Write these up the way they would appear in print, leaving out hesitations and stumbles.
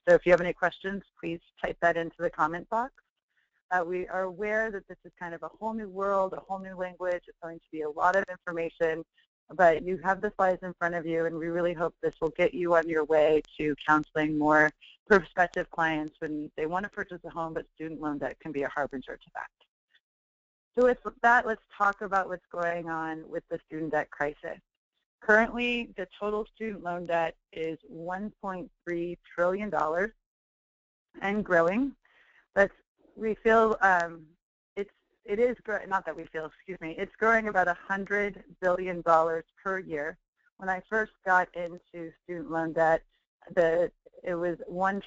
So if you have any questions, please type that into the comment box. We are aware that this is kind of a whole new world, a whole new language. It's going to be a lot of information, but you have the slides in front of you, and we really hope this will get you on your way to counseling more prospective clients when they want to purchase a home, but student loan debt can be a harbinger to that. So with that, let's talk about what's going on with the student debt crisis. Currently, the total student loan debt is $1.3 trillion and growing. We feel it's growing about $100 billion per year. When I first got into student loan debt, it was around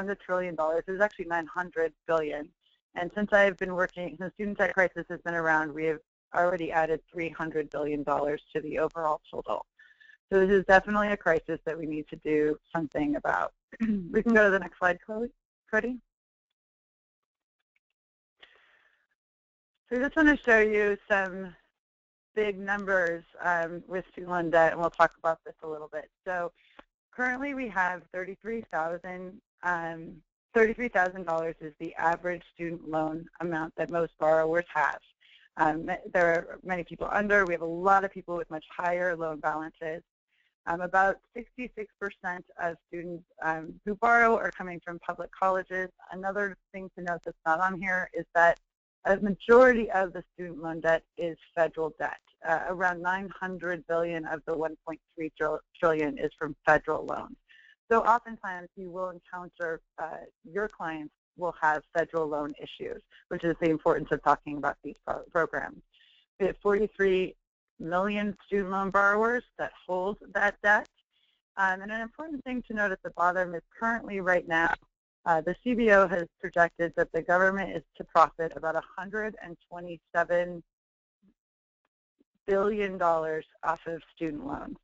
$1 trillion. It was actually 900 billion. And since I've been working, the student debt crisis has been around, we have already added $300 billion to the overall total. So this is definitely a crisis that we need to do something about. We can go to the next slide, Cody. So I just want to show you some big numbers with student loan debt, and we'll talk about this a little bit. So currently we have $33,000 is the average student loan amount that most borrowers have. There are many people under. We have a lot of people with much higher loan balances. About 66% of students who borrow are coming from public colleges. Another thing to note that's not on here is that a majority of the student loan debt is federal debt. Around 900 billion of the 1.3 trillion is from federal loans. So oftentimes you will encounter, your clients will have federal loan issues, which is the importance of talking about these programs. We have 43 million student loan borrowers that hold that debt. And an important thing to note at the bottom is currently right now, the CBO has projected that the government is to profit about $127 billion off of student loans.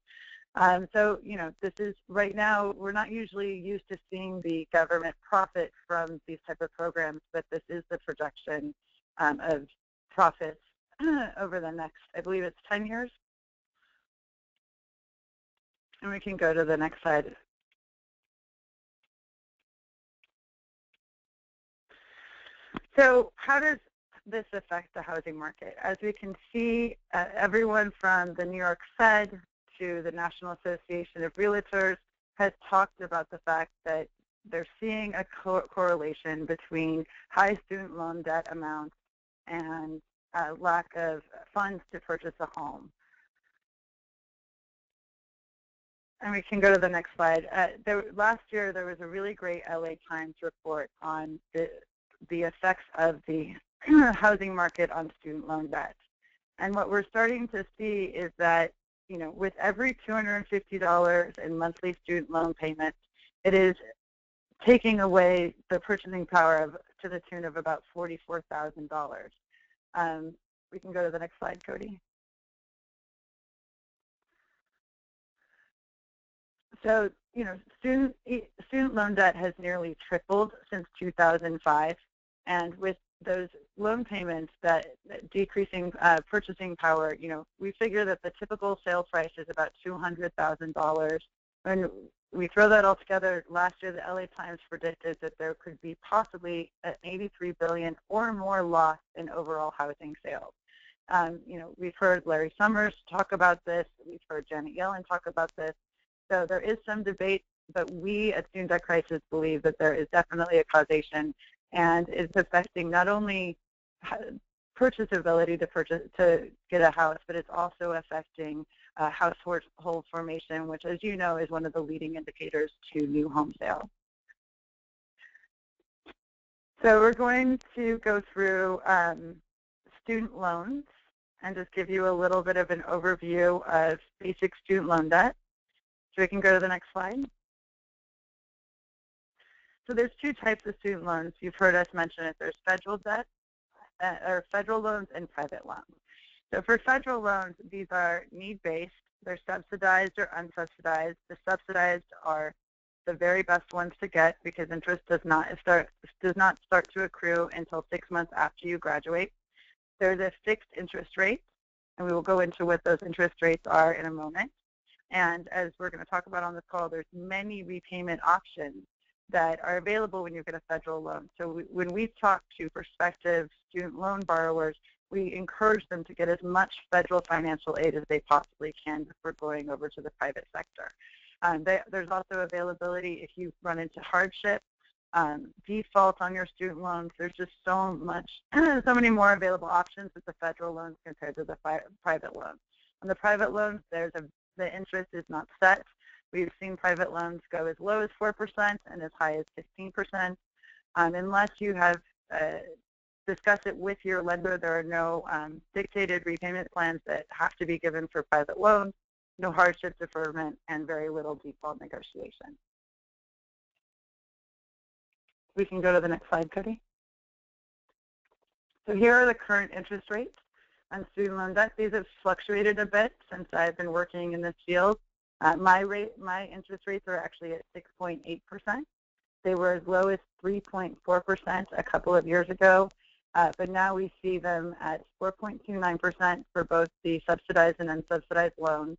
So, this is right now, we're not usually used to seeing the government profit from these type of programs, but this is the projection of profits over the next, I believe it's 10 years. And we can go to the next slide. So how does this affect the housing market? As we can see, everyone from the New York Fed to the National Association of Realtors has talked about the fact that they're seeing a correlation between high student loan debt amounts and lack of funds to purchase a home. And we can go to the next slide. Last year, there was a really great LA Times report on the effects of the housing market on student loan debt. And what we're starting to see is that, with every $250 in monthly student loan payments, it is taking away the purchasing power to the tune of about $44,000. We can go to the next slide, Cody. So, student loan debt has nearly tripled since 2005, and with those loan payments that decreasing purchasing power, we figure that the typical sale price is about $200,000. When we throw that all together, last year the LA Times predicted that there could be possibly an $83 billion or more loss in overall housing sales. We've heard Larry Summers talk about this. We've heard Janet Yellen talk about this. So there is some debate, but we at Student Debt Crisis believe that there is definitely a causation, and it's affecting not only purchase ability to get a house, but it's also affecting household formation, which, as you know, is one of the leading indicators to new home sales. So we're going to go through student loans and just give you a little bit of an overview of basic student loan debt. So we can go to the next slide. So there's two types of student loans. You've heard us mention it. There's federal debt, or federal loans, and private loans. So for federal loans, these are need-based. They're subsidized or unsubsidized. The subsidized are the very best ones to get because interest does not start to accrue until 6 months after you graduate. There's a fixed interest rate, and we will go into what those interest rates are in a moment. And as we're going to talk about on this call, there's many repayment options. that are available when you get a federal loan. So when we talk to prospective student loan borrowers, we encourage them to get as much federal financial aid as they possibly can before going over to the private sector. There's also availability if you run into hardship, default on your student loans. There's just so many more available options with the federal loans compared to the private loans. On the private loans, the interest is not set. We've seen private loans go as low as 4% and as high as 15%. Unless you have discussed it with your lender, there are no dictated repayment plans that have to be given for private loans, no hardship deferment, and very little default negotiation. We can go to the next slide, Cody. So here are the current interest rates on student loan debt. These have fluctuated a bit since I've been working in this field. My interest rates are actually at 6.8%. They were as low as 3.4% a couple of years ago, but now we see them at 4.29% for both the subsidized and unsubsidized loans.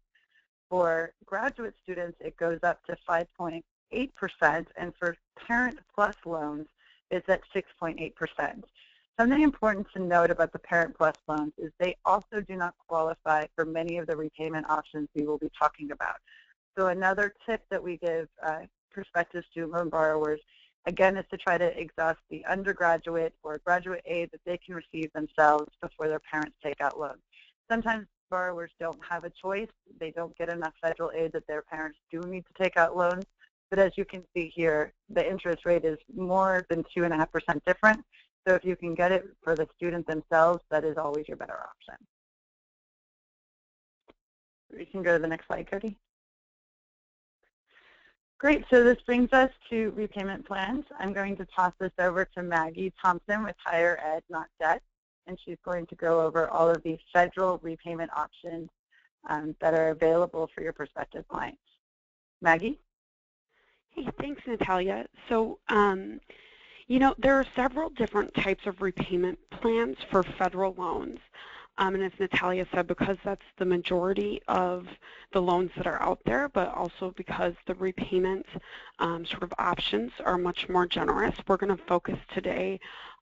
For graduate students, it goes up to 5.8%, and for Parent Plus loans, it's at 6.8%. Something important to note about the Parent Plus loans is they also do not qualify for many of the repayment options we will be talking about. So another tip that we give prospective student loan borrowers, again, is to try to exhaust the undergraduate or graduate aid that they can receive themselves before their parents take out loans. Sometimes borrowers don't have a choice. They don't get enough federal aid that their parents do need to take out loans. But as you can see here, the interest rate is more than 2.5% different. So if you can get it for the student themselves, that is always your better option. We can go to the next slide, Cody. Great, so this brings us to repayment plans. I'm going to toss this over to Maggie Thompson with Higher Ed, Not Debt, and she's going to go over all of these federal repayment options that are available for your prospective clients. Maggie? Hey, thanks, Natalia. So, you know, there are several different types of repayment plans for federal loans. And as Natalia said, because that's the majority of the loans that are out there, but also because the repayment sort of options are much more generous, we're going to focus today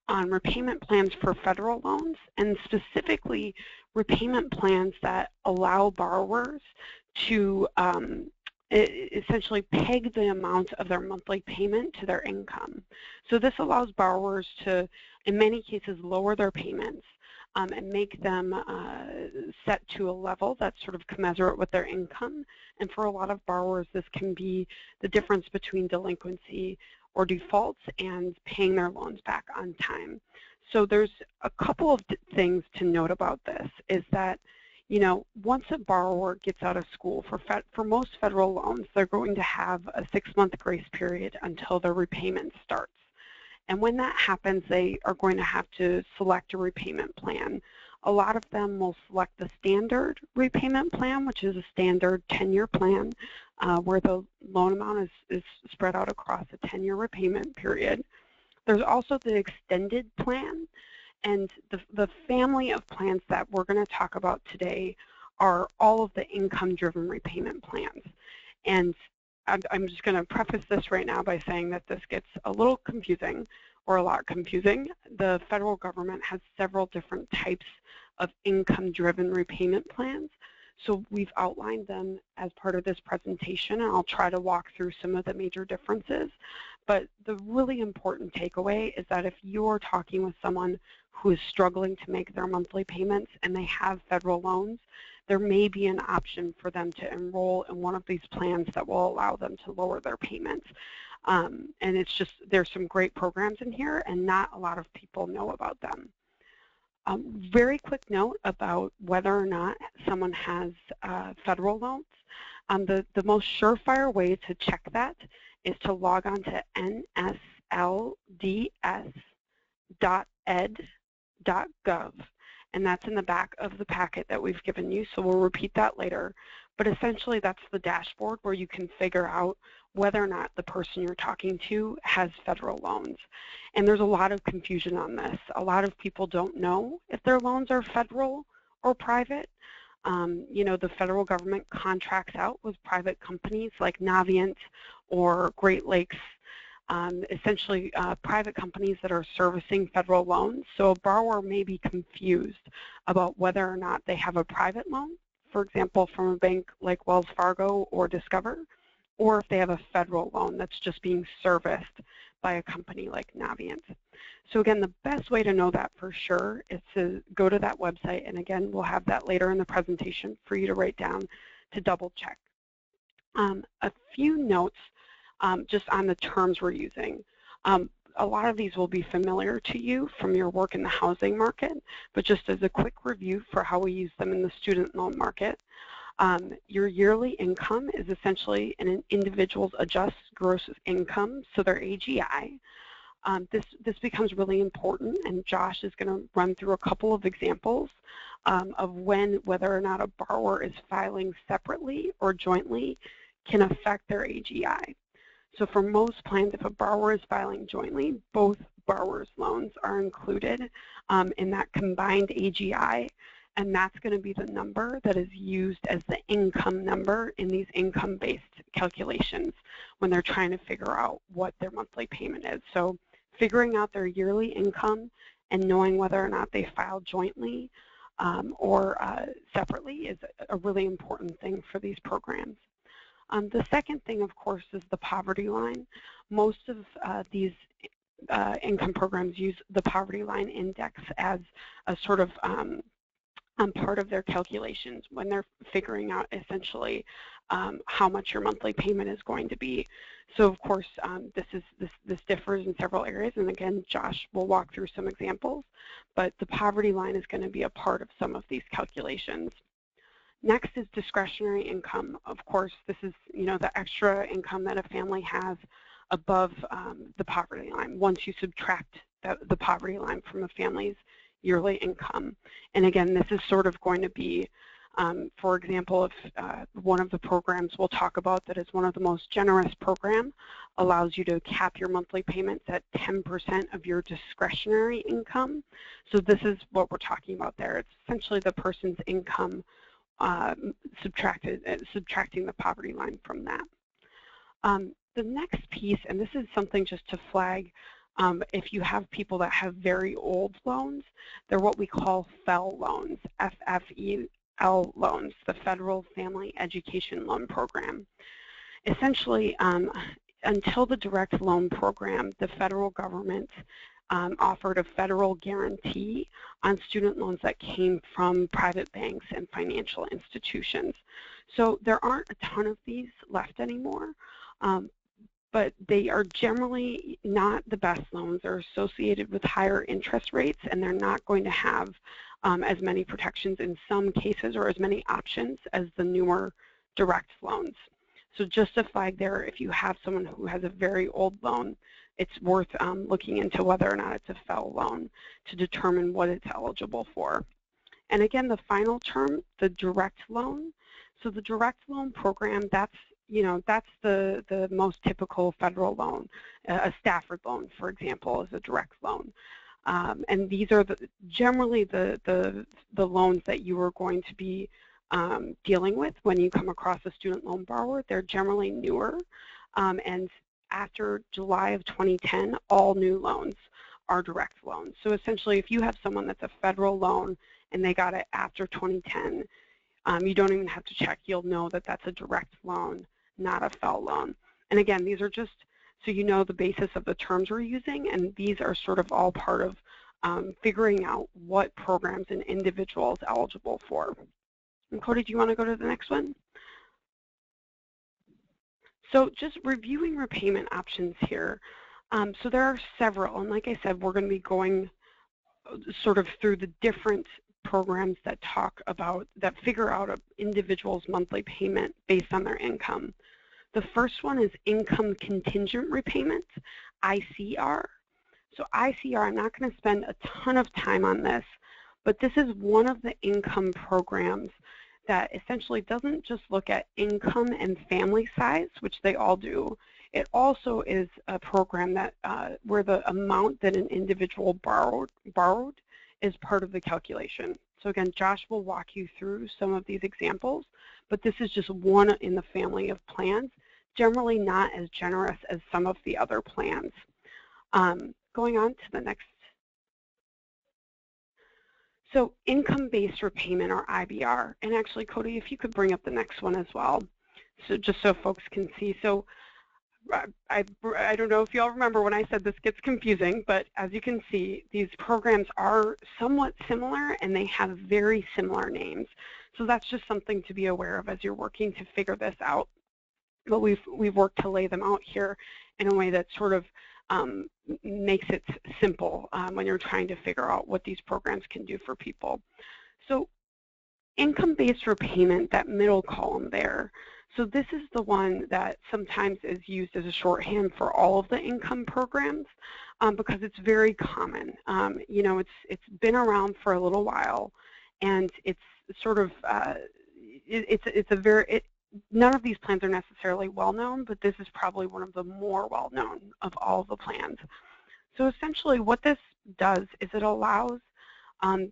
on repayment plans for federal loans, and specifically repayment plans that allow borrowers to essentially peg the amount of their monthly payment to their income. So this allows borrowers to, in many cases, lower their payments and make them set to a level that's sort of commensurate with their income. And for a lot of borrowers, this can be the difference between delinquency or defaults and paying their loans back on time. So there's a couple of things to note about this, is that, you know, once a borrower gets out of school, for most federal loans, they're going to have a 6-month grace period until their repayment starts. And when that happens, they are going to have to select a repayment plan. A lot of them will select the standard repayment plan, which is a standard 10-year plan where the loan amount is spread out across a 10-year repayment period. There's also the extended plan. And the family of plans that we're going to talk about today are all of the income-driven repayment plans. And I'm just going to preface this right now by saying that this gets a little confusing, or a lot confusing. The federal government has several different types of income-driven repayment plans. So we've outlined them as part of this presentation, and I'll try to walk through some of the major differences. But the really important takeaway is that if you're talking with someone who is struggling to make their monthly payments and they have federal loans, there may be an option for them to enroll in one of these plans that will allow them to lower their payments. And it's just, there's some great programs in here, and not a lot of people know about them. Very quick note about whether or not someone has federal loans. The most surefire way to check that is to log on to nslds.ed.gov, and that's in the back of the packet that we've given you, so we'll repeat that later. But essentially, that's the dashboard where you can figure out whether or not the person you're talking to has federal loans. And there's a lot of confusion on this. A lot of people don't know if their loans are federal or private. You know, the federal government contracts out with private companies like Navient or Great Lakes essentially private companies that are servicing federal loans. So a borrower may be confused about whether or not they have a private loan, for example, from a bank like Wells Fargo or Discover, or if they have a federal loan that's just being serviced by a company like Navient. So again, the best way to know that for sure is to go to that website, and again, we'll have that later in the presentation for you to write down to double check. A few notes just on the terms we're using. A lot of these will be familiar to you from your work in the housing market, but just as a quick review for how we use them in the student loan market. Your yearly income is essentially an individual's adjusted gross income, so their AGI. This becomes really important, and Josh is going to run through a couple of examples of whether or not a borrower is filing separately or jointly can affect their AGI. So for most plans, if a borrower is filing jointly, both borrowers' loans are included in that combined AGI, and that's going to be the number that is used as the income number in these income-based calculations when they're trying to figure out what their monthly payment is. So figuring out their yearly income and knowing whether or not they file jointly or separately is a really important thing for these programs. The second thing, of course, is the poverty line. Most of these income programs use the poverty line index as a sort of part of their calculations when they're figuring out essentially how much your monthly payment is going to be. So of course this differs in several areas, and again Josh will walk through some examples, but the poverty line is going to be a part of some of these calculations. Next is discretionary income. Of course, this is the extra income that a family has above the poverty line once you subtract the poverty line from a family's yearly income. And again, this is sort of going to be, for example, if one of the programs we'll talk about that is one of the most generous program allows you to cap your monthly payments at 10% of your discretionary income. So this is what we're talking about there. It's essentially the person's income subtracting the poverty line from that. The next piece, and this is something just to flag, if you have people that have very old loans, they're what we call FFEL loans, FFEL loans, the Federal Family Education Loan Program. Essentially, until the direct loan program, the federal government offered a federal guarantee on student loans that came from private banks and financial institutions. So there aren't a ton of these left anymore, but they are generally not the best loans. They're associated with higher interest rates, and they're not going to have as many protections in some cases or as many options as the newer direct loans. So just a flag there, if you have someone who has a very old loan, it's worth looking into whether or not it's a FFEL loan to determine what it's eligible for. And again, the final term, the direct loan. So the direct loan program, that's the most typical federal loan. A Stafford loan, for example, is a direct loan. And these are generally the loans that you are going to be dealing with when you come across a student loan borrower. They're generally newer, and after July of 2010, all new loans are direct loans. So essentially, if you have someone that's a federal loan and they got it after 2010, you don't even have to check. You'll know that that's a direct loan, not a FFEL loan. And again, these are just so you know the basis of the terms we're using, and these are sort of all part of figuring out what programs an individual is eligible for. And Cody, do you want to go to the next one? So just reviewing repayment options here. So there are several, and like I said, we're going to be going sort of through the different programs that figure out an individual's monthly payment based on their income. The first one is income contingent repayment, ICR. So ICR, I'm not going to spend a ton of time on this, but this is one of the income programs that essentially doesn't just look at income and family size, which they all do. It also is a program that where the amount that an individual borrowed is part of the calculation. So again, Josh will walk you through some of these examples, but this is just one in the family of plans generally not as generous as some of the other plans. Going on to the next. So income-based repayment, or IBR, and actually, Cody, if you could bring up the next one as well, so just so folks can see. So I don't know if you all remember when I said this gets confusing, but as you can see, these programs are somewhat similar and they have very similar names. So that's just something to be aware of as you're working to figure this out. But we've worked to lay them out here in a way that sort of makes it simple when you're trying to figure out what these programs can do for people. So income-based repayment, that middle column there, so this is the one that sometimes is used as a shorthand for all of the income programs because it's very common. You know, it's been around for a little while, and it's sort of none of these plans are necessarily well-known, but this is probably one of the more well-known of all the plans. So essentially what this does is it allows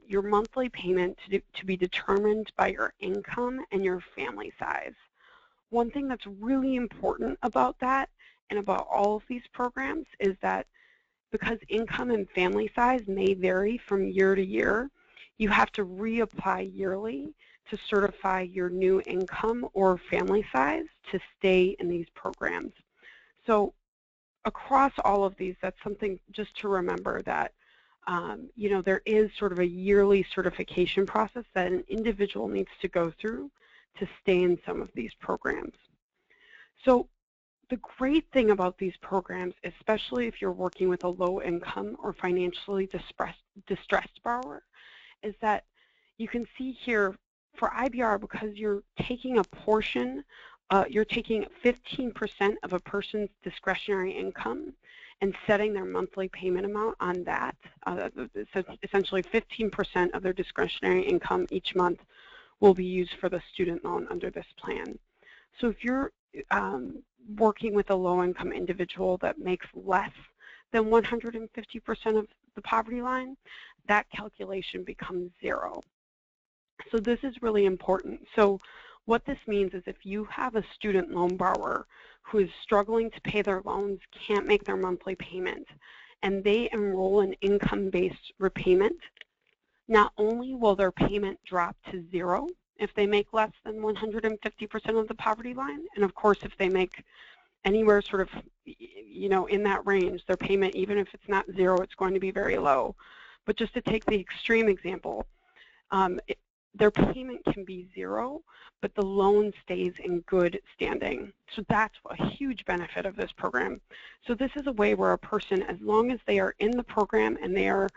your monthly payment to be determined by your income and your family size. One thing that's really important about that and about all of these programs is that because income and family size may vary from year to year, you have to reapply yearly to certify your new income or family size to stay in these programs. So across all of these, that's something just to remember that you know, there is sort of a yearly certification process that an individual needs to go through to stay in some of these programs. So the great thing about these programs, especially if you're working with a low income or financially distressed borrower, is that you can see here for IBR, because you're taking a portion, you're taking 15% of a person's discretionary income and setting their monthly payment amount on that. So essentially 15% of their discretionary income each month will be used for the student loan under this plan. So if you're working with a low-income individual that makes less than 150% of the poverty line, that calculation becomes zero. So this is really important. So what this means is if you have a student loan borrower who is struggling to pay their loans, can't make their monthly payment, and they enroll in income-based repayment, not only will their payment drop to zero if they make less than 150% of the poverty line, and of course if they make anywhere sort of, you know, in that range, their payment, even if it's not zero, it's going to be very low. But just to take the extreme example, their payment can be zero, but the loan stays in good standing. So that's a huge benefit of this program. So this is a way where a person, as long as they are in the program and they are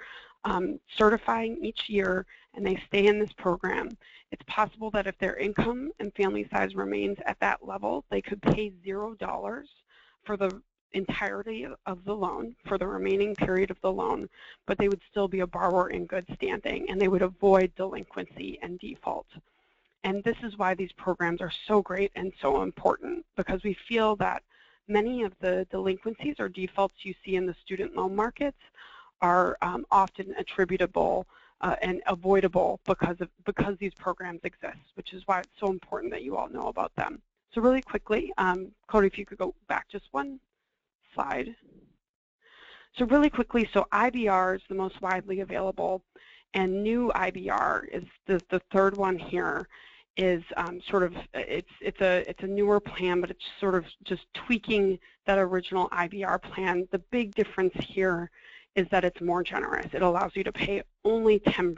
certifying each year and they stay in this program, it's possible that if their income and family size remains at that level, they could pay $0 for the entirety of the loan, for the remaining period of the loan, but they would still be a borrower in good standing, and they would avoid delinquency and default. And this is why these programs are so great and so important, because we feel that many of the delinquencies or defaults you see in the student loan markets are often attributable and avoidable because these programs exist, which is why it's so important that you all know about them. So really quickly, Cody, if you could go back just one slide. So really quickly, so IBR is the most widely available, and new IBR is the third one here. Is sort of it's a newer plan, but it's sort of just tweaking that original IBR plan. The big difference here is that it's more generous. It allows you to pay only 10%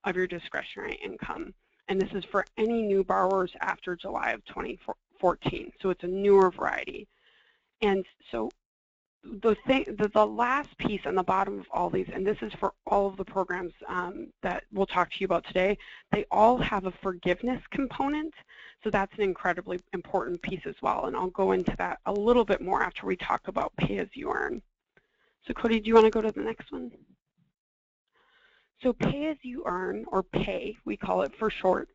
of your discretionary income, and this is for any new borrowers after July of 2014. So it's a newer variety. And so the last piece on the bottom of all these, and this is for all of the programs that we'll talk to you about today, they all have a forgiveness component. So that's an incredibly important piece as well. And I'll go into that a little bit more after we talk about pay-as-you-earn. So Cody, do you want to go to the next one? So pay-as-you-earn, or PAY, we call it for short.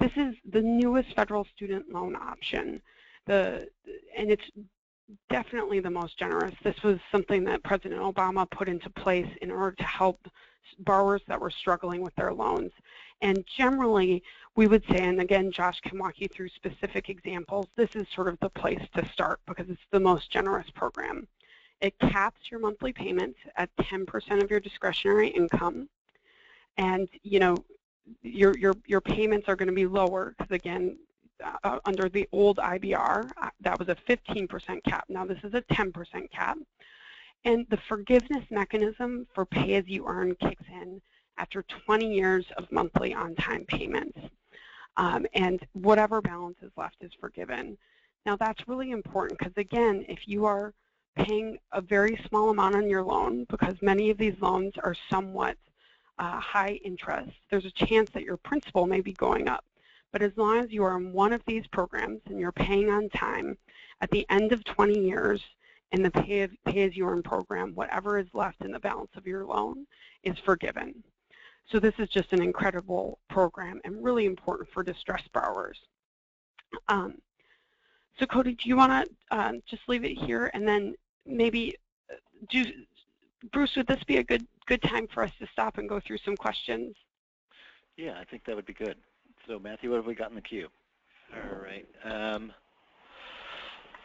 This is the newest federal student loan option. And it's definitely the most generous. This was something that President Obama put into place in order to help borrowers that were struggling with their loans. And generally, we would say, and again, Josh can walk you through specific examples, this is sort of the place to start because it's the most generous program. It caps your monthly payments at 10% of your discretionary income. And, you know, your payments are going to be lower because, again, under the old IBR, that was a 15% cap. Now this is a 10% cap. And the forgiveness mechanism for pay-as-you-earn kicks in after 20 years of monthly on-time payments. And whatever balance is left is forgiven. Now that's really important because, again, if you are paying a very small amount on your loan, because many of these loans are somewhat high interest, there's a chance that your principal may be going up. But as long as you are in one of these programs and you're paying on time, at the end of 20 years in the pay-as-you-earn program, whatever is left in the balance of your loan is forgiven. So this is just an incredible program and really important for distressed borrowers. So Cody, do you want to just leave it here and then maybe Bruce, would this be a good time for us to stop and go through some questions? Yeah, I think that would be good. So Matthew, what have we got in the queue? All right.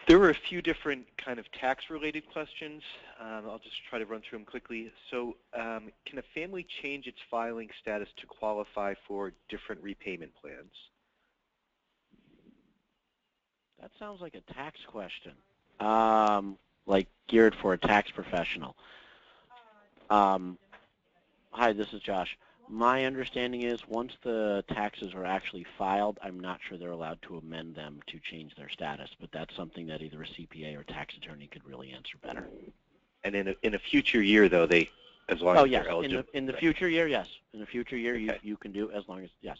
There were a few different kind of tax-related questions. I'll just try to run through them quickly. So can a family change its filing status to qualify for different repayment plans? That sounds like a tax question, like geared for a tax professional. Hi, this is Josh. My understanding is once the taxes are actually filed, I'm not sure they're allowed to amend them to change their status, but that's something that either a CPA or tax attorney could really answer better. And in a future year, though, as long as they're eligible. In the future year, yes. In the future year, okay. you can do as long as, yes.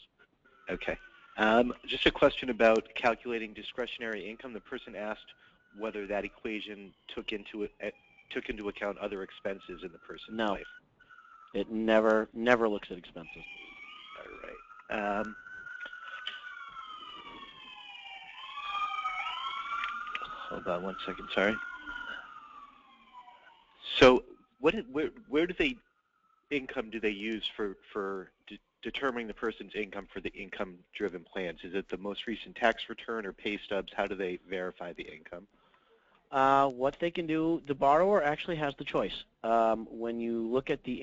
Okay. Just a question about calculating discretionary income. The person asked whether that equation took into account other expenses in the person's life. It never looks at expenses. All right. Hold on one second. Sorry. So, where do income do they use for determining the person's income for the income-driven plans? Is it the most recent tax return or pay stubs? How do they verify the income? What they can do, the borrower actually has the choice. When you look at the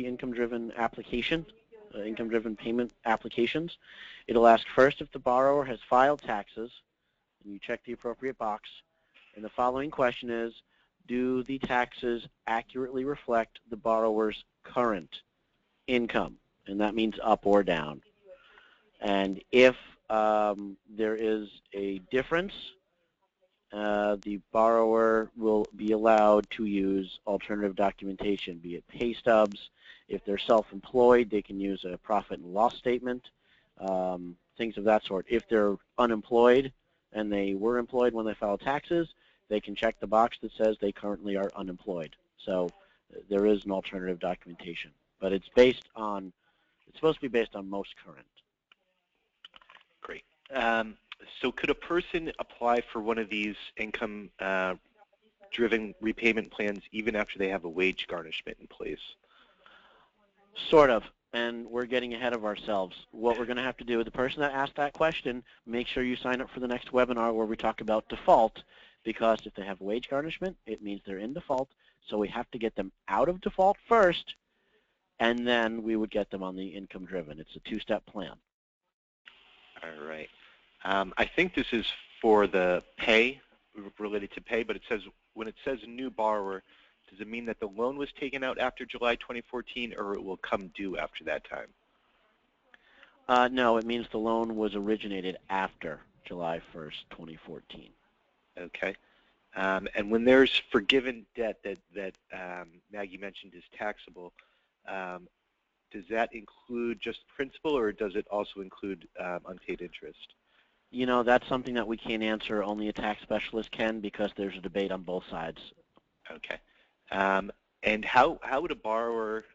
income-driven application, income-driven payment applications, it'll ask first if the borrower has filed taxes, and you check the appropriate box. And the following question is, do the taxes accurately reflect the borrower's current income? And that means up or down. And if there is a difference, the borrower will be allowed to use alternative documentation, be it pay stubs. If they're self-employed, they can use a profit and loss statement, things of that sort. If they're unemployed and they were employed when they filed taxes, they can check the box that says they currently are unemployed. So there is an alternative documentation, but it's supposed to be based on most current. Great. So could a person apply for one of these income-driven repayment plans even after they have a wage garnishment in place? Sort of, and we're getting ahead of ourselves. What we're going to have to do, the person that asked that question, make sure you sign up for the next webinar where we talk about default, because if they have wage garnishment, it means they're in default, so we have to get them out of default first, and then we would get them on the income-driven. It's a two-step plan. All right. I think this is for the pay, related to pay, but it says, when it says new borrower, does it mean that the loan was taken out after July 2014, or it will come due after that time? No, it means the loan was originated after July 1st, 2014. Okay. And when there's forgiven debt that Maggie mentioned is taxable, does that include just principal, or does it also include unpaid interest? You know, that's something that we can't answer. Only a tax specialist can, because there's a debate on both sides. Okay. And how would a borrower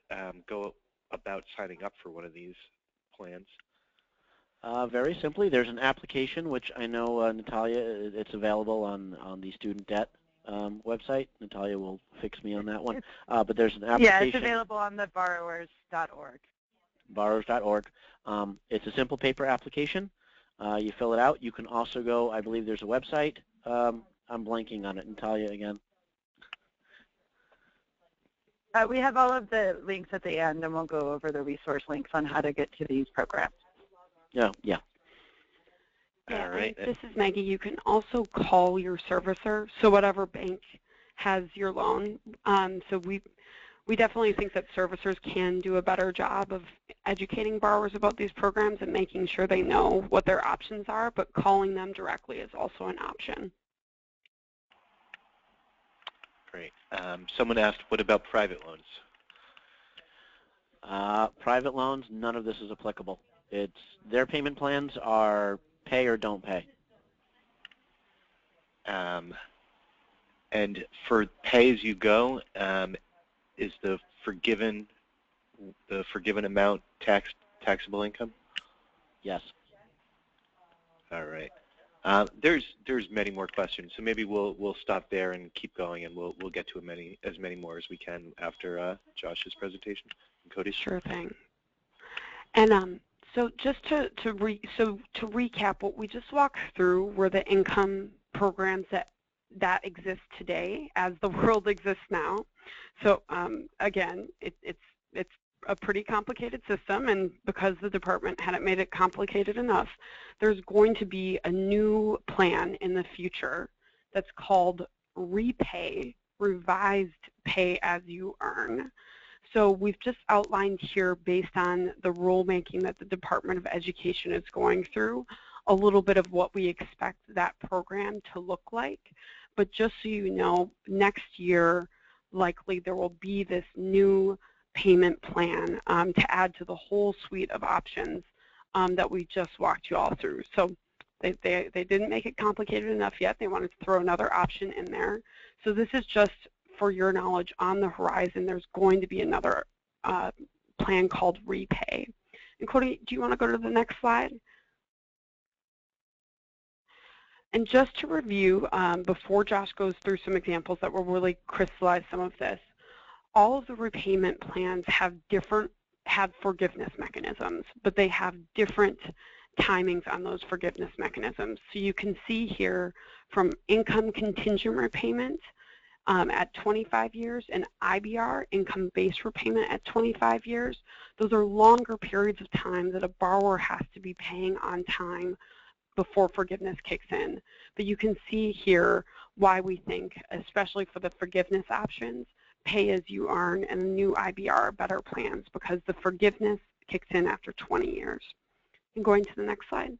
go about signing up for one of these plans? Very simply, there's an application, which I know, Natalia, it's available on the student debt website. Natalia will fix me on that one. But there's an application. Yeah, it's available on the borrowers.org. borrowers.org. It's a simple paper application. You fill it out. You can also go, I believe there's a website. I'm blanking on it. Natalia, again. We have all of the links at the end, and we'll go over the resource links on how to get to these programs. Yeah. Yeah, All right. this is Maggie. You can also call your servicer, so whatever bank has your loan. So we definitely think that servicers can do a better job of educating borrowers about these programs and making sure they know what their options are, but calling them directly is also an option. Great. Someone asked, what about private loans? Private loans, none of this is applicable. Their payment plans are pay or don't pay. And for pay-as-you-go, is the forgiven amount taxable income? Yes. All right. There's many more questions, so maybe we'll stop there and keep going, and we'll get to as many more as we can after Josh's presentation. And Cody's. Sure thing. And so just to recap, what we just walked through were the income programs that exist today as the world exists now. So again, it's a pretty complicated system, and because the department hadn't made it complicated enough, there's going to be a new plan in the future that's called REPAY, Revised Pay As You Earn. So we've just outlined here, based on the rulemaking that the Department of Education is going through, a little bit of what we expect that program to look like. But just so you know, next year, likely there will be this new payment plan to add to the whole suite of options that we just walked you all through. So they didn't make it complicated enough yet. They wanted to throw another option in there. So this is just for your knowledge, on the horizon, there's going to be another plan called REPAY. And Cody, do you want to go to the next slide? And just to review, before Josh goes through some examples that will really crystallize some of this, all of the repayment plans have forgiveness mechanisms, but they have different timings on those forgiveness mechanisms. So you can see here from income contingent repayment at 25 years and IBR, income-based repayment, at 25 years. Those are longer periods of time that a borrower has to be paying on time before forgiveness kicks in. But you can see here why we think, especially for the forgiveness options, pay as you earn and the new IBR are better plans, because the forgiveness kicks in after 20 years. And going to the next slide.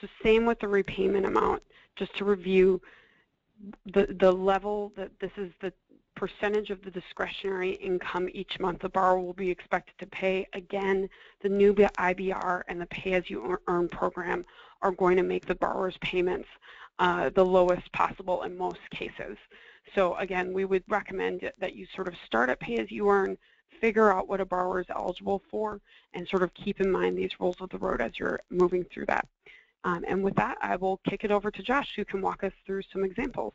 So same with the repayment amount. Just to review, the level that this is the percentage of the discretionary income each month the borrower will be expected to pay. Again, the new IBR and the pay as you earn program are going to make the borrower's payments the lowest possible in most cases. So again, we would recommend that you sort of start at pay as you earn, figure out what a borrower is eligible for, and sort of keep in mind these rules of the road as you're moving through that. And with that, I will kick it over to Josh, who can walk us through some examples.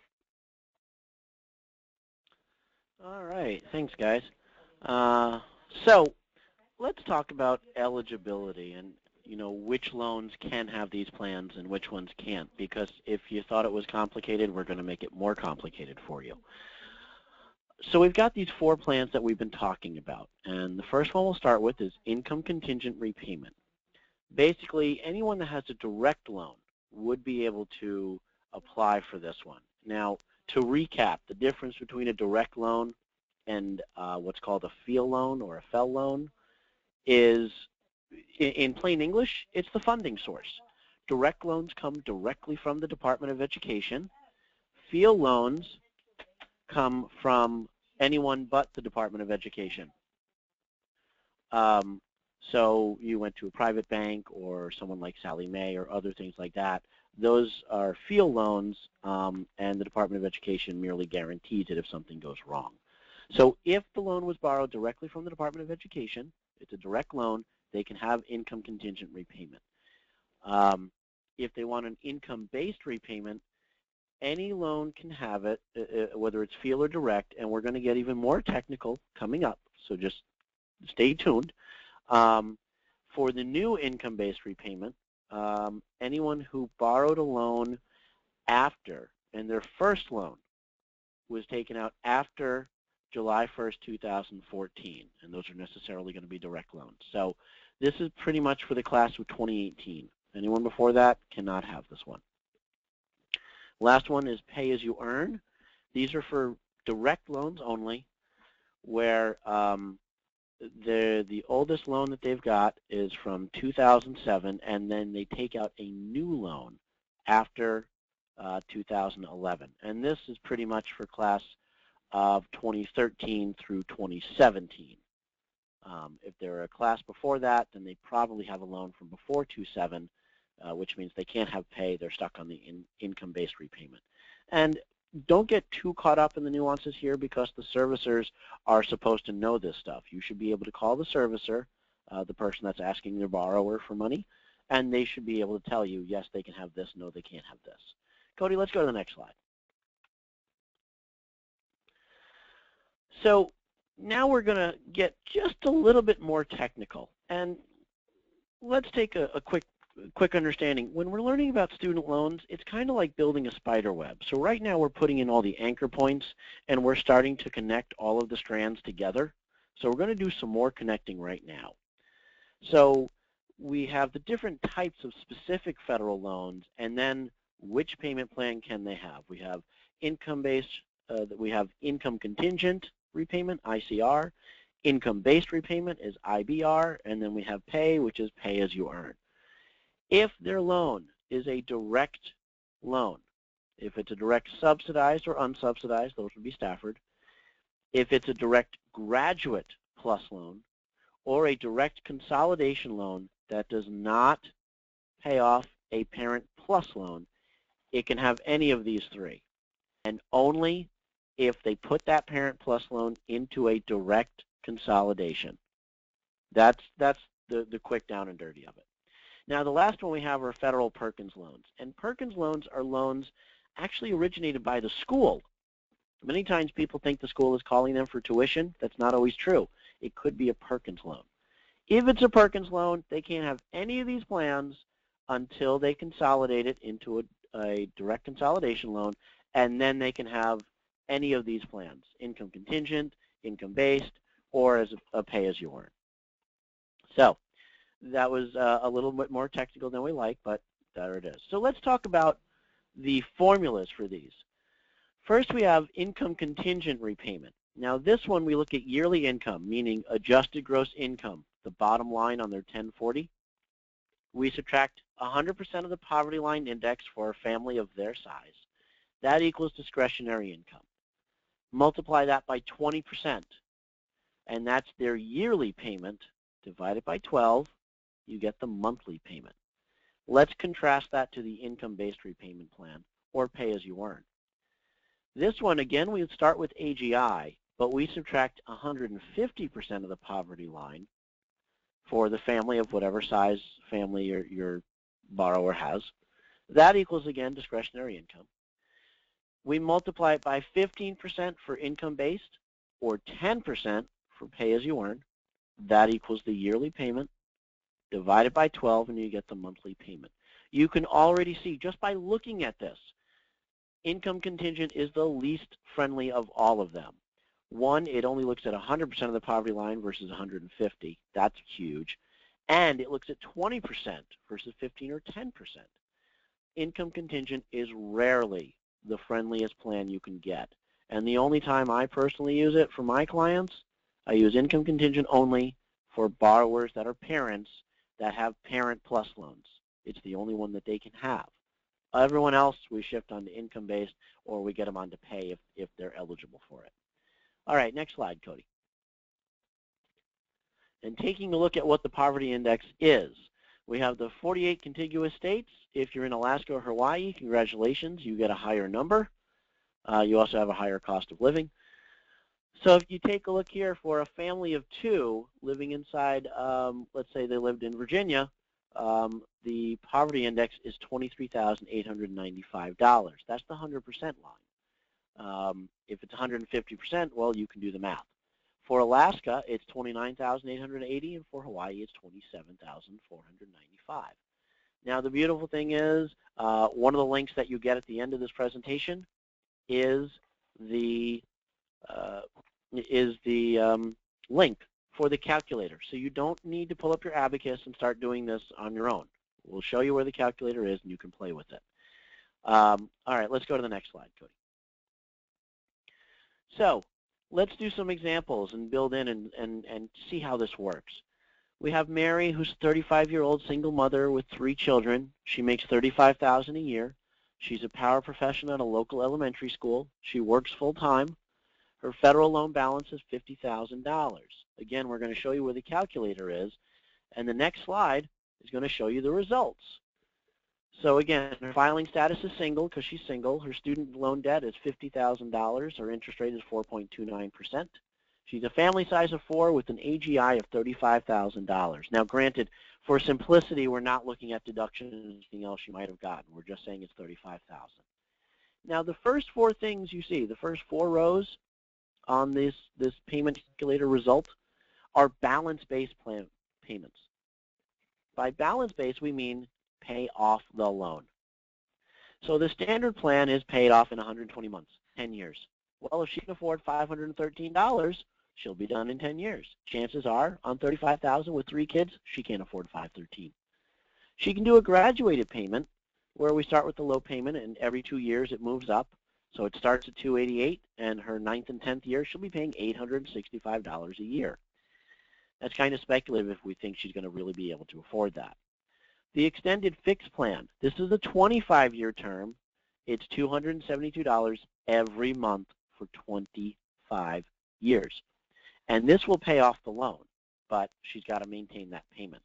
All right, thanks, guys. So let's talk about eligibility and which loans can have these plans and which ones can't, because if you thought it was complicated, we're going to make it more complicated for you. So we've got these 4 plans that we've been talking about, and the first one we'll start with is income contingent repayment. Basically, anyone that has a direct loan would be able to apply for this one. Now, to recap, the difference between a direct loan and what's called a FEL loan or a FEL loan is, in plain English, it's the funding source. Direct loans come directly from the Department of Education. FEL loans come from anyone but the Department of Education. So you went to a private bank or someone like Sallie Mae or other things like that. Those are FEL loans, and the Department of Education merely guarantees it if something goes wrong. So if the loan was borrowed directly from the Department of Education, it's a direct loan, they can have income contingent repayment. If they want an income-based repayment, any loan can have it, whether it's FEL or direct, and we're going to get even more technical coming up, so just stay tuned. For the new income-based repayment, anyone who borrowed a loan after, and their first loan was taken out after July 1st, 2014, and those are necessarily going to be direct loans. So this is pretty much for the class of 2018. Anyone before that cannot have this one. Last one is pay as you earn. These are for direct loans only, where the oldest loan that they've got is from 2007, and then they take out a new loan after 2011. And this is pretty much for class of 2013 through 2017. If they're a class before that, then they probably have a loan from before 2007, which means they can't have pay. They're stuck on the income-based repayment. And don't get too caught up in the nuances here, because the servicers are supposed to know this stuff. You should be able to call the servicer, the person that's asking their borrower for money, and they should be able to tell you, yes, they can have this, no, they can't have this. Cody, let's go to the next slide. So now we're going to get just a little bit more technical, and let's take a quick understanding. When we're learning about student loans, it's kind of like building a spider web. So right now we're putting in all the anchor points, and we're starting to connect all of the strands together. So we're going to do some more connecting right now. So we have the different types of specific federal loans, and then which payment plan can they have. We have income-based, we have income contingent repayment, ICR, income-based repayment is IBR, and then we have pay, which is pay as you earn. If their loan is a direct loan, if it's a direct subsidized or unsubsidized, those would be Stafford. If it's a direct graduate plus loan or a direct consolidation loan that does not pay off a parent plus loan, it can have any of these three, and only if they put that parent plus loan into a direct consolidation. That's the quick down and dirty of it. Now, the last one we have are federal Perkins loans. And Perkins loans are loans actually originated by the school. Many times people think the school is calling them for tuition. That's not always true. It could be a Perkins loan. If it's a Perkins loan, they can't have any of these plans until they consolidate it into a direct consolidation loan, and then they can have any of these plans, income contingent, income-based, or as a pay-as-you-earn. So that was a little bit more technical than we like, but there it is. So let's talk about the formulas for these. First, we have income contingent repayment. Now, this one we look at yearly income, meaning adjusted gross income, the bottom line on their 1040. We subtract 100% of the poverty line index for a family of their size. That equals discretionary income. Multiply that by 20%, and that's their yearly payment divided by 12. You get the monthly payment. Let's contrast that to the income-based repayment plan, or pay-as-you-earn. This one, again, we would start with AGI, but we subtract 150% of the poverty line for the family of whatever size family your borrower has. That equals, again, discretionary income. We multiply it by 15% for income-based, or 10% for pay-as-you-earn. That equals the yearly payment, divided by 12, and you get the monthly payment. You can already see, just by looking at this, income contingent is the least friendly of all of them. One, it only looks at 100% of the poverty line versus 150. That's huge. And it looks at 20% versus 15 or 10%. Income contingent is rarely the friendliest plan you can get. And the only time I personally use it for my clients, I use income contingent only for borrowers that are parents that have parent plus loans. It's the only one that they can have. Everyone else we shift onto income-based, or we get them onto pay if they're eligible for it. All right, next slide, Cody. And taking a look at what the poverty index is, we have the 48 contiguous states. If you're in Alaska or Hawaii, congratulations, you get a higher number. You also have a higher cost of living. So if you take a look here for a family of two living inside, let's say they lived in Virginia, the poverty index is $23,895. That's the 100% line. If it's 150%, well, you can do the math. For Alaska, it's $29,880, and for Hawaii, it's $27,495. Now, the beautiful thing is, one of the links that you get at the end of this presentation is the link for the calculator. So you don't need to pull up your abacus and start doing this on your own. We'll show you where the calculator is, and you can play with it. All right, let's go to the next slide, Cody. So let's do some examples and build in and see how this works. We have Mary, who's a 35-year-old single mother with 3 children. She makes $35,000 a year. She's a paraprofessional at a local elementary school. She works full-time. Her federal loan balance is $50,000. Again, we're going to show you where the calculator is, and the next slide is going to show you the results. So again, her filing status is single because she's single. Her student loan debt is $50,000. Her interest rate is 4.29%. She's a family size of 4 with an AGI of $35,000. Now, granted, for simplicity, we're not looking at deduction and anything else she might have gotten. We're just saying it's $35,000. Now, the first 4 things you see, the first 4 rows on this payment calculator result are balance-based plan payments. By balance-based, we mean pay off the loan. So the standard plan is paid off in 120 months, 10 years. Well, if she can afford $513, she'll be done in 10 years. Chances are, on $35,000 with 3 kids, she can't afford $513. She can do a graduated payment where we start with the low payment, and every 2 years it moves up. So it starts at $288, and her 9th and 10th year, she'll be paying $865 a year. That's kind of speculative if we think she's going to really be able to afford that. The extended fixed plan, this is a 25-year term. It's $272 every month for 25 years. And this will pay off the loan, but she's got to maintain that payment.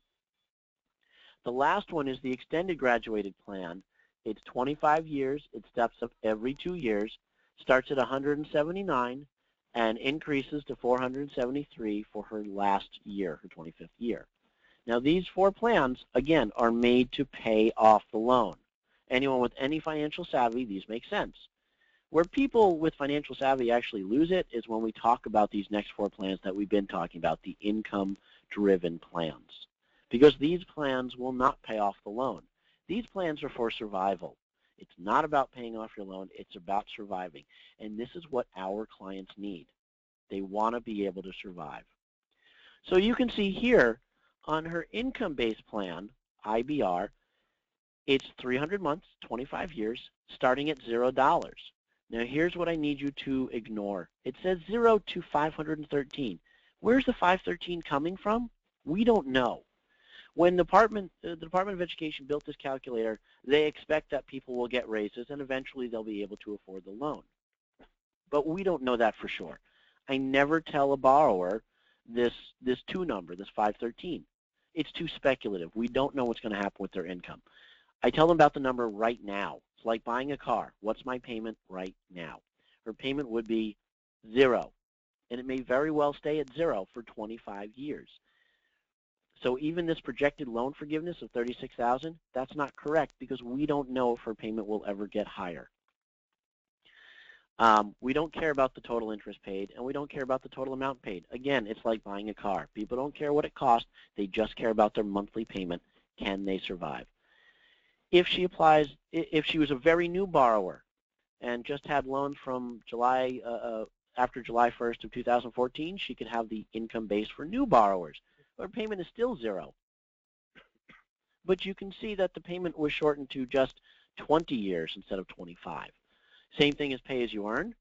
The last one is the extended graduated plan. It's 25 years. It steps up every 2 years, starts at $179, and increases to $473 for her last year, her 25th year. Now, these 4 plans, again, are made to pay off the loan. Anyone with any financial savvy, these make sense. Where people with financial savvy actually lose it is when we talk about these next 4 plans that we've been talking about, the income-driven plans. Because these plans will not pay off the loan. These plans are for survival. It's not about paying off your loan. It's about surviving. And this is what our clients need. They want to be able to survive. So you can see here on her income-based plan, IBR, it's 300 months, 25 years, starting at $0. Now here's what I need you to ignore. It says 0 to 513. Where's the 513 coming from? We don't know. When the Department of Education built this calculator, they expect that people will get raises and eventually they'll be able to afford the loan. But we don't know that for sure. I never tell a borrower this 2 number, this 513. It's too speculative. We don't know what's going to happen with their income. I tell them about the number right now. It's like buying a car. What's my payment right now? Her payment would be 0, and it may very well stay at 0 for 25 years. So even this projected loan forgiveness of $36,000, that's not correct because we don't know if her payment will ever get higher. We don't care about the total interest paid, and we don't care about the total amount paid. Again, it's like buying a car. People don't care what it costs. They just care about their monthly payment. Can they survive? If she was a very new borrower and just had loans from after July 1st of 2014, she could have the income base for new borrowers. Her payment is still 0. But you can see that the payment was shortened to just 20 years instead of 25. Same thing as pay as you earn.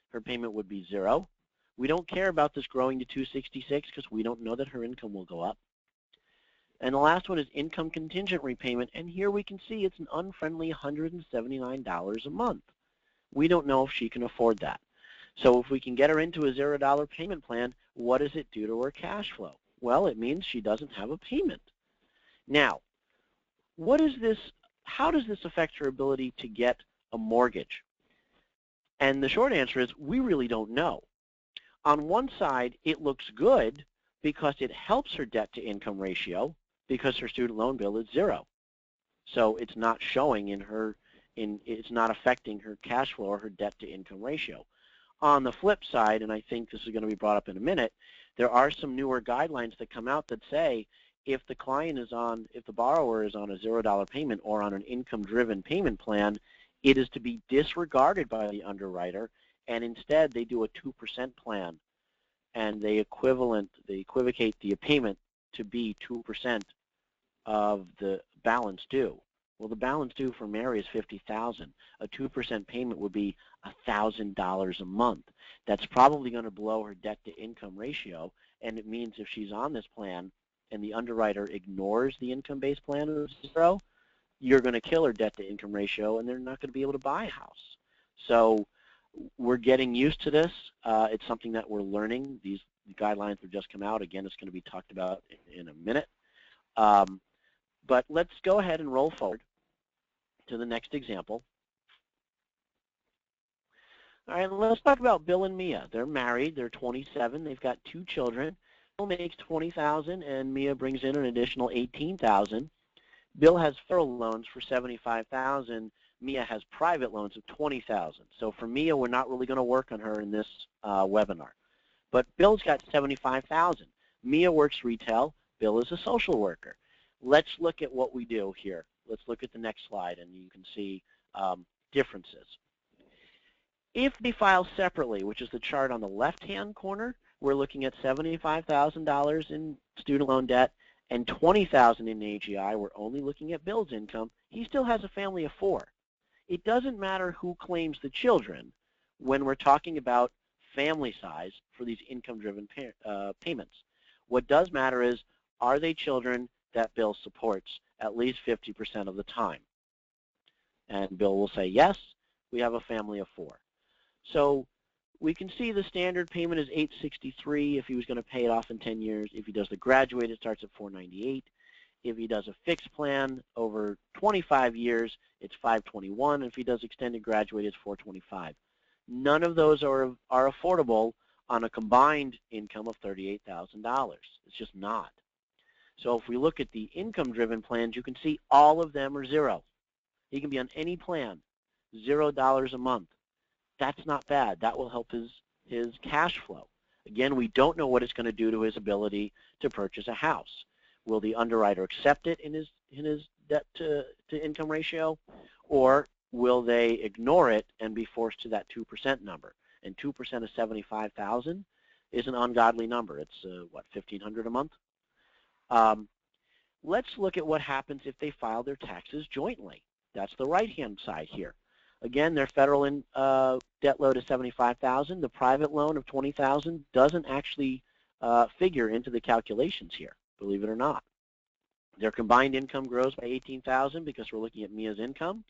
Her payment would be 0. We don't care about this growing to 266 because we don't know that her income will go up. And the last one is income contingent repayment, and here we can see it's an unfriendly $179 a month. We don't know if she can afford that. So if we can get her into a $0 payment plan, what does it do to her cash flow? Well, it means she doesn't have a payment. Now, how does this affect her ability to get a mortgage? And the short answer is we really don't know. On one side, it looks good because it helps her debt-to-income ratio because her student loan bill is 0. So it's not showing it's not affecting her cash flow or her debt-to-income ratio. On the flip side, and I think this is going to be brought up in a minute, there are some newer guidelines that come out that say if the borrower is on a $0 payment or on an income-driven payment plan, it is to be disregarded by the underwriter, and instead they do a 2% plan, and they equivocate the payment to be 2% of the balance due. Well, the balance due for Mary is $50,000. A 2% payment would be $1,000 a month. That's probably going to blow her debt-to-income ratio, and it means if she's on this plan and the underwriter ignores the income-based plan of 0, you're going to kill her debt-to-income ratio, and they're not going to be able to buy a house. So we're getting used to this. It's something that we're learning. These guidelines have just come out. Again, it's going to be talked about in a minute. But let's go ahead and roll forward to the next example. All right, let's talk about Bill and Mia. They're married. They're 27. They've got 2 children. Bill makes $20,000, and Mia brings in an additional $18,000. Bill has federal loans for $75,000. Mia has private loans of $20,000. So for Mia, we're not really going to work on her in this webinar. But Bill's got $75,000. Mia works retail. Bill is a social worker. Let's look at what we do here. Let's look at the next slide, and you can see differences. If they file separately, which is the chart on the left-hand corner, we're looking at $75,000 in student loan debt and $20,000 in AGI. We're only looking at Bill's income. He still has a family of 4. It doesn't matter who claims the children when we're talking about family size for these income-driven payments. What does matter is, are they children that Bill supports at least 50% of the time? And Bill will say, yes, we have a family of 4. So we can see the standard payment is $863 if he was going to pay it off in 10 years. If he does the graduate, it starts at $498. If he does a fixed plan over 25 years, it's $521. If he does extended graduate, it's $425. None of those are affordable on a combined income of $38,000. It's just not. So if we look at the income-driven plans, you can see all of them are 0. He can be on any plan, $0 a month. That's not bad. That will help his cash flow. Again, we don't know what it's going to do to his ability to purchase a house. Will the underwriter accept it in his debt to income ratio, or will they ignore it and be forced to that 2% number? And 2% of $75,000 is an ungodly number. It's what, $1,500 a month? Let's look at what happens if they file their taxes jointly. That's the right-hand side here. Again, their federal debt load is $75,000. The private loan of $20,000 doesn't actually figure into the calculations here, believe it or not. Their combined income grows by $18,000 because we're looking at Mia's income.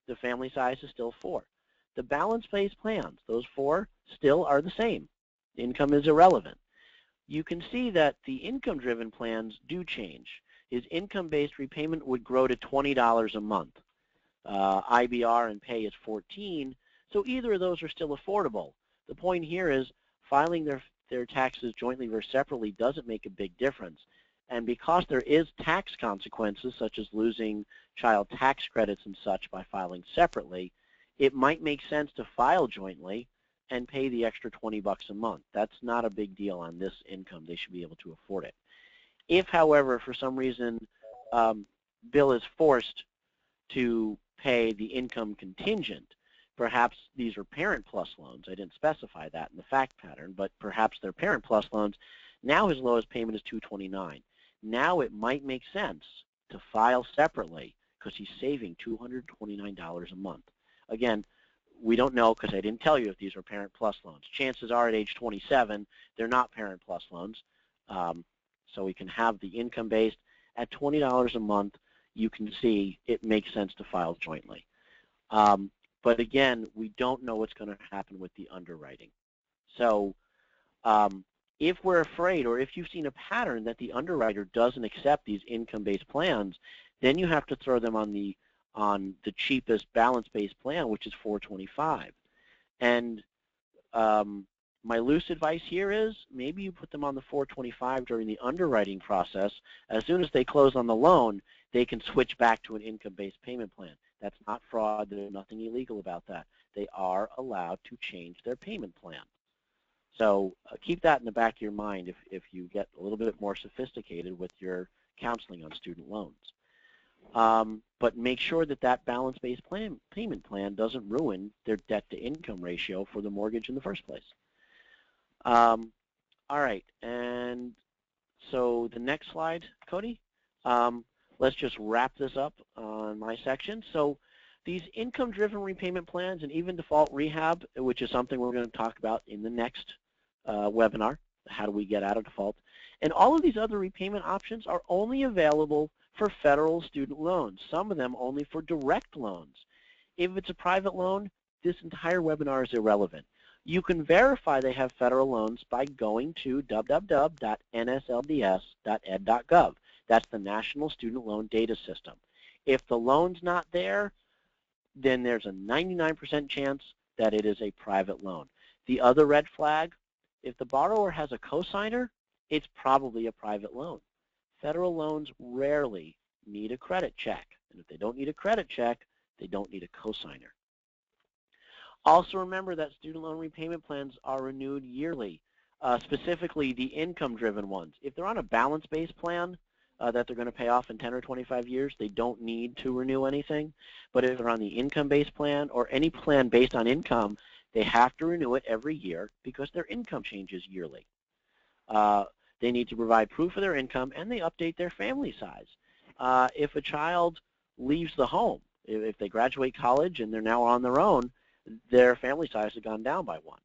The family size is still 4. The balance-based plans, those 4 still are the same. Income is irrelevant. You can see that the income-driven plans do change. His income-based repayment would grow to $20 a month. IBR and pay is 14, so either of those are still affordable. The point here is filing their taxes jointly versus separately doesn't make a big difference. And because there is tax consequences, such as losing child tax credits and such by filing separately, it might make sense to file jointly and pay the extra $20 a month. That's not a big deal on this income. They should be able to afford it. If, however, for some reason Bill is forced to pay the income contingent, perhaps these are Parent Plus loans. I didn't specify that in the fact pattern, but perhaps they're Parent Plus loans. Now his lowest payment is $229. Now it might make sense to file separately because he's saving $229 a month. Again, we don't know because I didn't tell you if these are Parent Plus loans. Chances are at age 27, they're not Parent Plus loans. So we can have the income based at $20 a month. You can see it makes sense to file jointly. But again, we don't know what's going to happen with the underwriting. So if we're afraid, or if you've seen a pattern that the underwriter doesn't accept these income-based plans, then you have to throw them on the cheapest balance-based plan, which is $425. And my loose advice here is maybe you put them on the $425 during the underwriting process. As soon as they close on the loan, they can switch back to an income-based payment plan. That's not fraud. There's nothing illegal about that. They are allowed to change their payment plan. So keep that in the back of your mind if you get a little bit more sophisticated with your counseling on student loans. But make sure that that balance-based payment plan doesn't ruin their debt-to-income ratio for the mortgage in the first place. All right, and so the next slide, Cody. Let's just wrap this up on my section. So these income-driven repayment plans and even default rehab, which is something we're going to talk about in the next webinar, how do we get out of default, and all of these other repayment options are only available for federal student loans, some of them only for direct loans. If it's a private loan, this entire webinar is irrelevant. You can verify they have federal loans by going to www.nslds.ed.gov. That's the National Student Loan Data System. If the loan's not there, then there's a 99% chance that it is a private loan. The other red flag, if the borrower has a cosigner, it's probably a private loan. Federal loans rarely need a credit check. And if they don't need a credit check, they don't need a cosigner. Also remember that student loan repayment plans are renewed yearly, specifically the income-driven ones. If they're on a balance-based plan that they're going to pay off in 10 or 25 years, they don't need to renew anything. But if they're on the income-based plan or any plan based on income, they have to renew it every year because their income changes yearly. They need to provide proof of their income, and they update their family size. If a child leaves the home, if they graduate college and they're now on their own, their family size has gone down by one.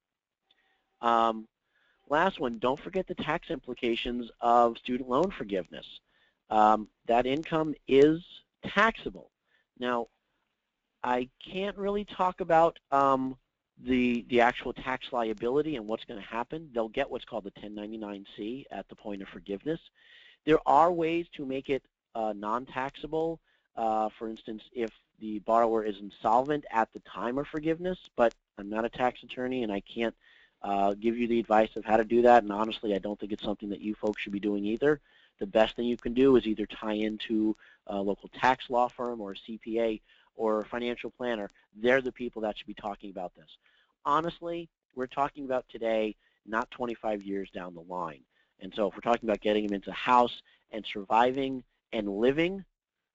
Last one, don't forget the tax implications of student loan forgiveness. That income is taxable. Now, I can't really talk about the actual tax liability and what's going to happen. They'll get what's called the 1099-C at the point of forgiveness. There are ways to make it non-taxable. For instance, if the borrower is insolvent at the time of forgiveness, but I'm not a tax attorney and I can't give you the advice of how to do that, and honestly I don't think it's something that you folks should be doing either. The best thing you can do is either tie into a local tax law firm or a CPA or a financial planner. They're the people that should be talking about this. Honestly, we're talking about today, not 25 years down the line. And so if we're talking about getting them into a house and surviving and living,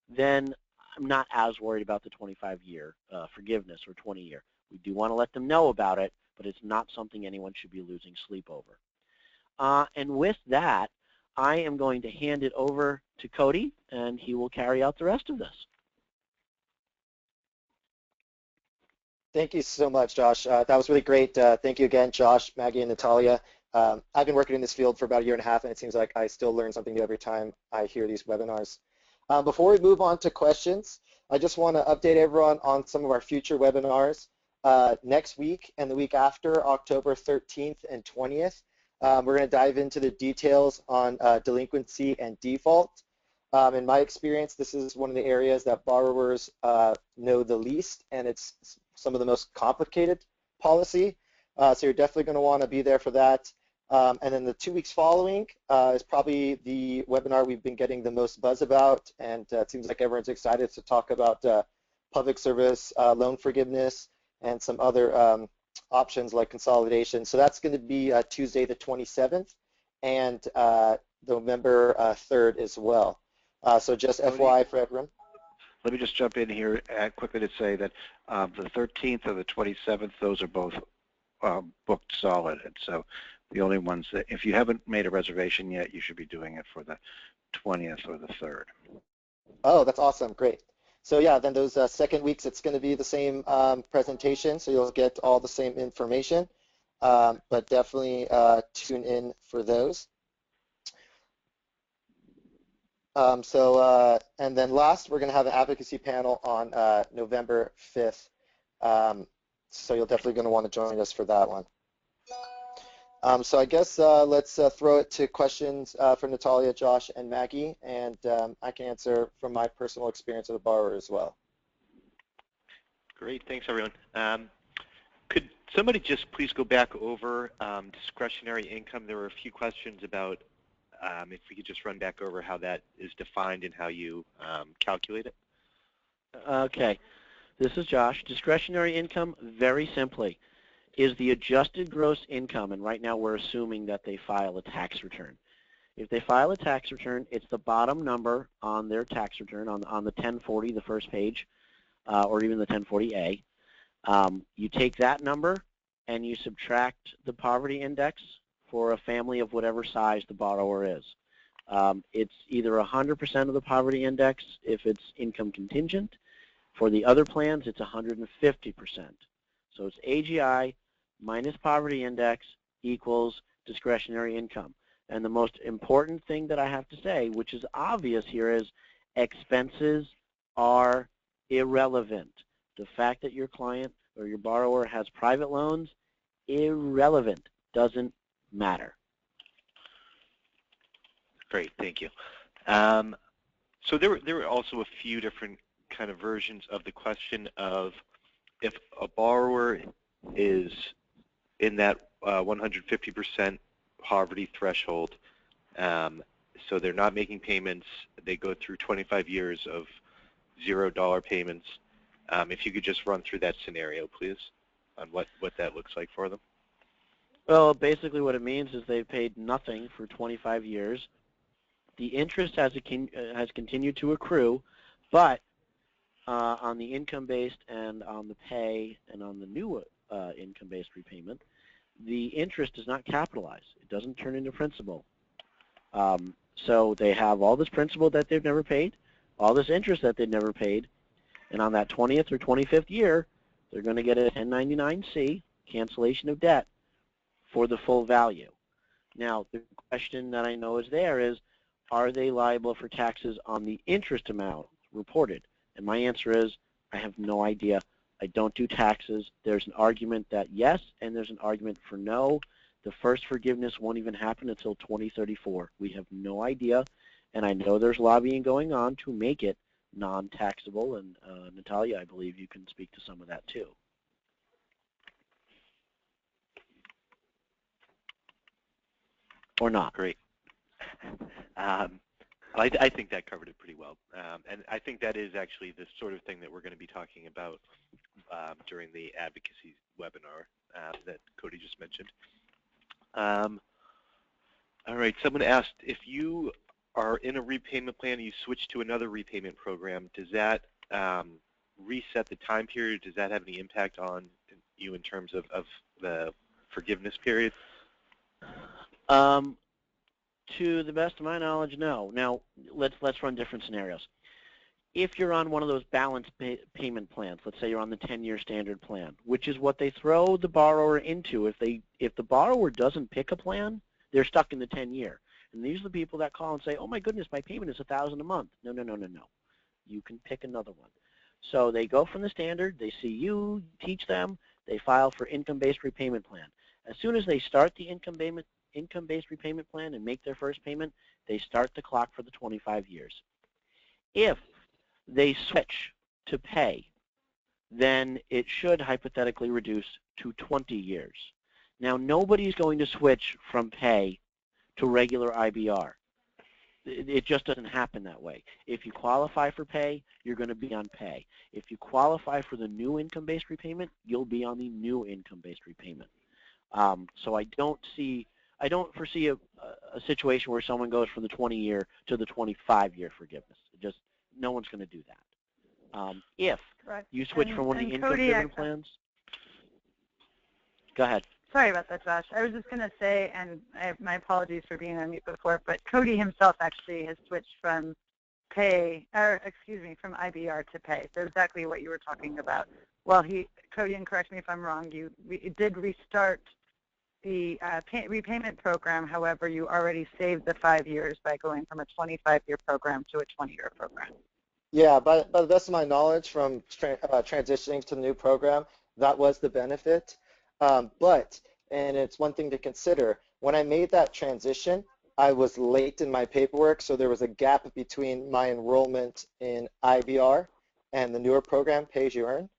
then I'm not as worried about the 25-year forgiveness or 20-year. We do want to let them know about it, but it's not something anyone should be losing sleep over. And with that, I am going to hand it over to Cody, and he will carry out the rest of this. Thank you so much, Josh. That was really great. Thank you again, Josh, Maggie, and Natalia. I've been working in this field for about 1.5 years, and it seems like I still learn something new every time I hear these webinars. Before we move on to questions, I just want to update everyone on some of our future webinars. Next week and the week after, October 13th and 20th, we're going to dive into the details on delinquency and default. In my experience, this is one of the areas that borrowers know the least, and it's some of the most complicated policy. So you're definitely going to want to be there for that. And then the 2 weeks following is probably the webinar we've been getting the most buzz about, and it seems like everyone's excited to talk about public service loan forgiveness and some other options like consolidation. So that's going to be Tuesday the 27th and November 3rd as well. So just FYI for everyone. Let me just jump in here quickly to say that the 13th or the 27th, those are both booked solid. And so the only ones that, if you haven't made a reservation yet, you should be doing it for the 20th or the 3rd. Oh, that's awesome. Great. So yeah, then those second weeks, it's going to be the same presentation, so you'll get all the same information. But definitely tune in for those. And then last, we're going to have an advocacy panel on November 5th. So you're definitely going to want to join us for that one. So I guess let's throw it to questions for Natalia, Josh, and Maggie, and I can answer from my personal experience of a borrower as well. Great, thanks everyone. Could somebody just please go back over discretionary income? There were a few questions about if we could just run back over how that is defined and how you calculate it. Okay. This is Josh. Discretionary income, very simply, is the adjusted gross income, and right now we're assuming that they file a tax return. If they file a tax return, it's the bottom number on their tax return on the 1040, the first page, or even the 1040A. You take that number and you subtract the poverty index for a family of whatever size the borrower is. It's either 100% of the poverty index if it's income contingent. For the other plans, it's 150%. So it's AGI minus poverty index equals discretionary income. And the most important thing that I have to say, which is obvious here, is expenses are irrelevant. The fact that your client or your borrower has private loans, irrelevant, doesn't matter. Great, thank you. So there were also a few different kind of versions of the question of if a borrower is in that 150% poverty threshold, so they're not making payments, they go through 25 years of $0 payments. If you could just run through that scenario, please, on what that looks like for them. Well, basically what it means is they've paid nothing for 25 years. The interest has continued to accrue, but on the income-based and on the pay and on the new income-based repayment, the interest is not capitalized. It doesn't turn into principal. So they have all this principal that they've never paid, all this interest that they've never paid, and on that 20th or 25th year, they're going to get a 1099-C, cancellation of debt, for the full value. Now, the question that I know is there is, are they liable for taxes on the interest amount reported? And my answer is, I have no idea. I don't do taxes. There's an argument that yes, and there's an argument for no. The first forgiveness won't even happen until 2034. We have no idea, and I know there's lobbying going on to make it non-taxable, and Natalia, I believe you can speak to some of that too. Or not. Great. I think that covered it pretty well. And I think that is actually the sort of thing that we're going to be talking about during the advocacy webinar that Cody just mentioned. All right, someone asked, if you are in a repayment plan and you switch to another repayment program, does that reset the time period? Does that have any impact on you in terms of the forgiveness period? To the best of my knowledge, no. Now, let's run different scenarios. If you're on one of those balanced payment plans, let's say you're on the 10-year standard plan, which is what they throw the borrower into. If the borrower doesn't pick a plan, they're stuck in the 10-year. And these are the people that call and say, oh my goodness, my payment is $1,000 a month. No. You can pick another one. So they go from the standard, they see you, teach them, they file for income-based repayment plan. As soon as they start the income-based repayment plan and make their first payment, they start the clock for the 25 years. If they switch to pay, then it should hypothetically reduce to 20 years. Now, nobody's going to switch from pay to regular IBR. It just doesn't happen that way. If you qualify for pay, you're going to be on pay. If you qualify for the new income-based repayment, you'll be on the new income-based repayment. So I don't foresee a situation where someone goes from the 20-year to the 25-year forgiveness. No one's going to do that. If you switch from one of the income-driven plans, go ahead. Sorry about that, Josh. I was just going to say, and my apologies for being on mute before, but Cody himself actually has switched from from IBR to pay. So exactly what you were talking about. Well, Cody, and correct me if I'm wrong, you did restart the repayment program. However, you already saved the 5 years by going from a 25-year program to a 20-year program. Yeah, by the best of my knowledge from transitioning to the new program, that was the benefit. But, and it's one thing to consider, when I made that transition, I was late in my paperwork, so there was a gap between my enrollment in IBR and the newer program, Pay As You Earn,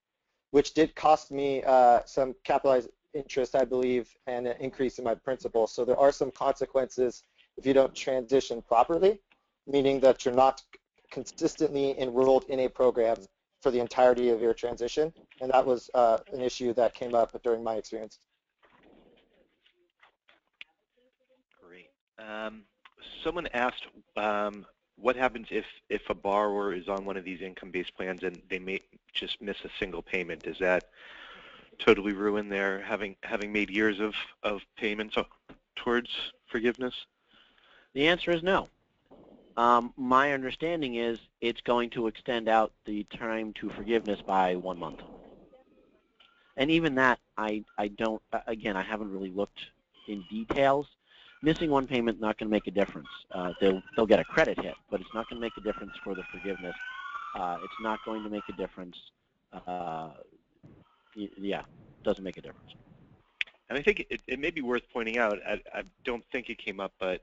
which did cost me some capitalized interest, I believe, and an increase in my principal. So there are some consequences if you don't transition properly, meaning that you're not consistently enrolled in a program for the entirety of your transition. And that was an issue that came up during my experience. Great. Someone asked what happens if a borrower is on one of these income-based plans and they may just miss a single payment? Does that totally ruin their having made years of payments towards forgiveness? The answer is no. My understanding is it's going to extend out the time to forgiveness by 1 month. And even that, I don't, again, I haven't really looked in details. Missing one payment not going to make a difference. They'll get a credit hit, but it's not going to make a difference for the forgiveness. It's not going to make a difference. Yeah, doesn't make a difference. And I think it may be worth pointing out, I don't think it came up, but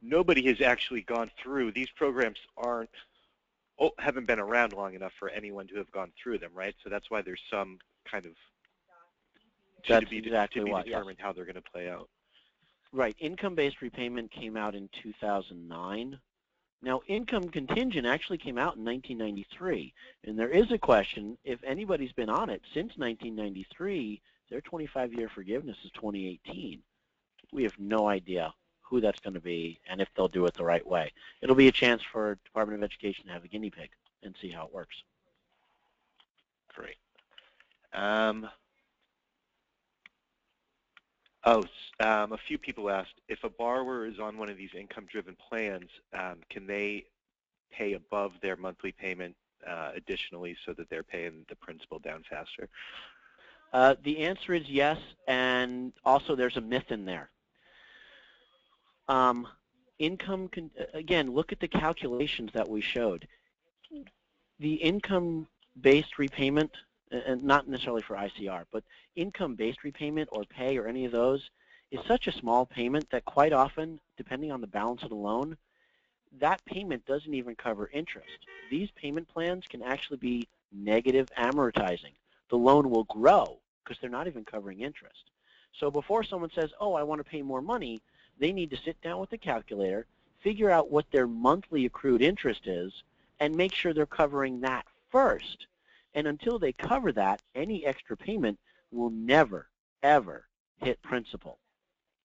nobody has actually gone through. These programs haven't been around long enough for anyone to have gone through them, right? So that's why there's some kind of to be determined yes. How they're going to play out. Right. Income-based repayment came out in 2009. Now, income contingent actually came out in 1993, and there is a question, if anybody's been on it since 1993, their 25-year forgiveness is 2018. We have no idea who that's going to be and if they'll do it the right way. It'll be a chance for Department of Education to have a guinea pig and see how it works. Great. A few people asked, if a borrower is on one of these income-driven plans, can they pay above their monthly payment additionally so that they're paying the principal down faster? The answer is yes, and also there's a myth in there. Again, look at the calculations that we showed. The income-based repayment, and not necessarily for ICR, but income-based repayment or pay or any of those is such a small payment that quite often, depending on the balance of the loan, that payment doesn't even cover interest. These payment plans can actually be negative amortizing. The loan will grow because they're not even covering interest. So before someone says, oh, I want to pay more money, they need to sit down with the calculator, figure out what their monthly accrued interest is, and make sure they're covering that first. And until they cover that, any extra payment will never, ever hit principal.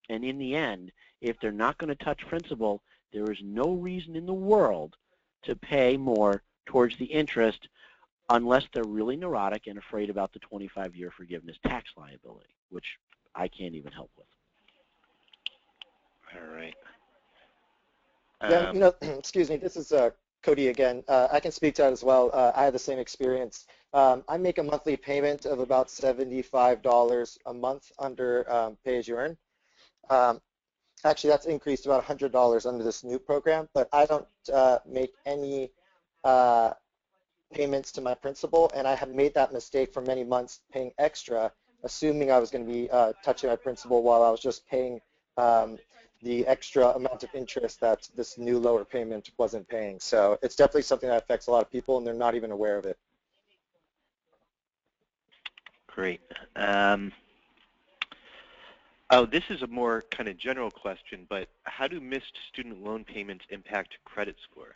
And in the end, if they're not going to touch principal, there is no reason in the world to pay more towards the interest unless they're really neurotic and afraid about the 25-year forgiveness tax liability, which I can't even help with. All right. Yeah, excuse me, this is Cody again. I can speak to that as well. I had the same experience. I make a monthly payment of about $75 a month under pay-as-you-earn. Actually, that's increased to about $100 under this new program, but I don't make any payments to my principal, and I have made that mistake for many months, paying extra, assuming I was going to be touching my principal while I was just paying the extra amount of interest that this new lower payment wasn't paying. So it's definitely something that affects a lot of people, and they're not even aware of it. Great. This is a more kind of general question, but how do missed student loan payments impact credit score?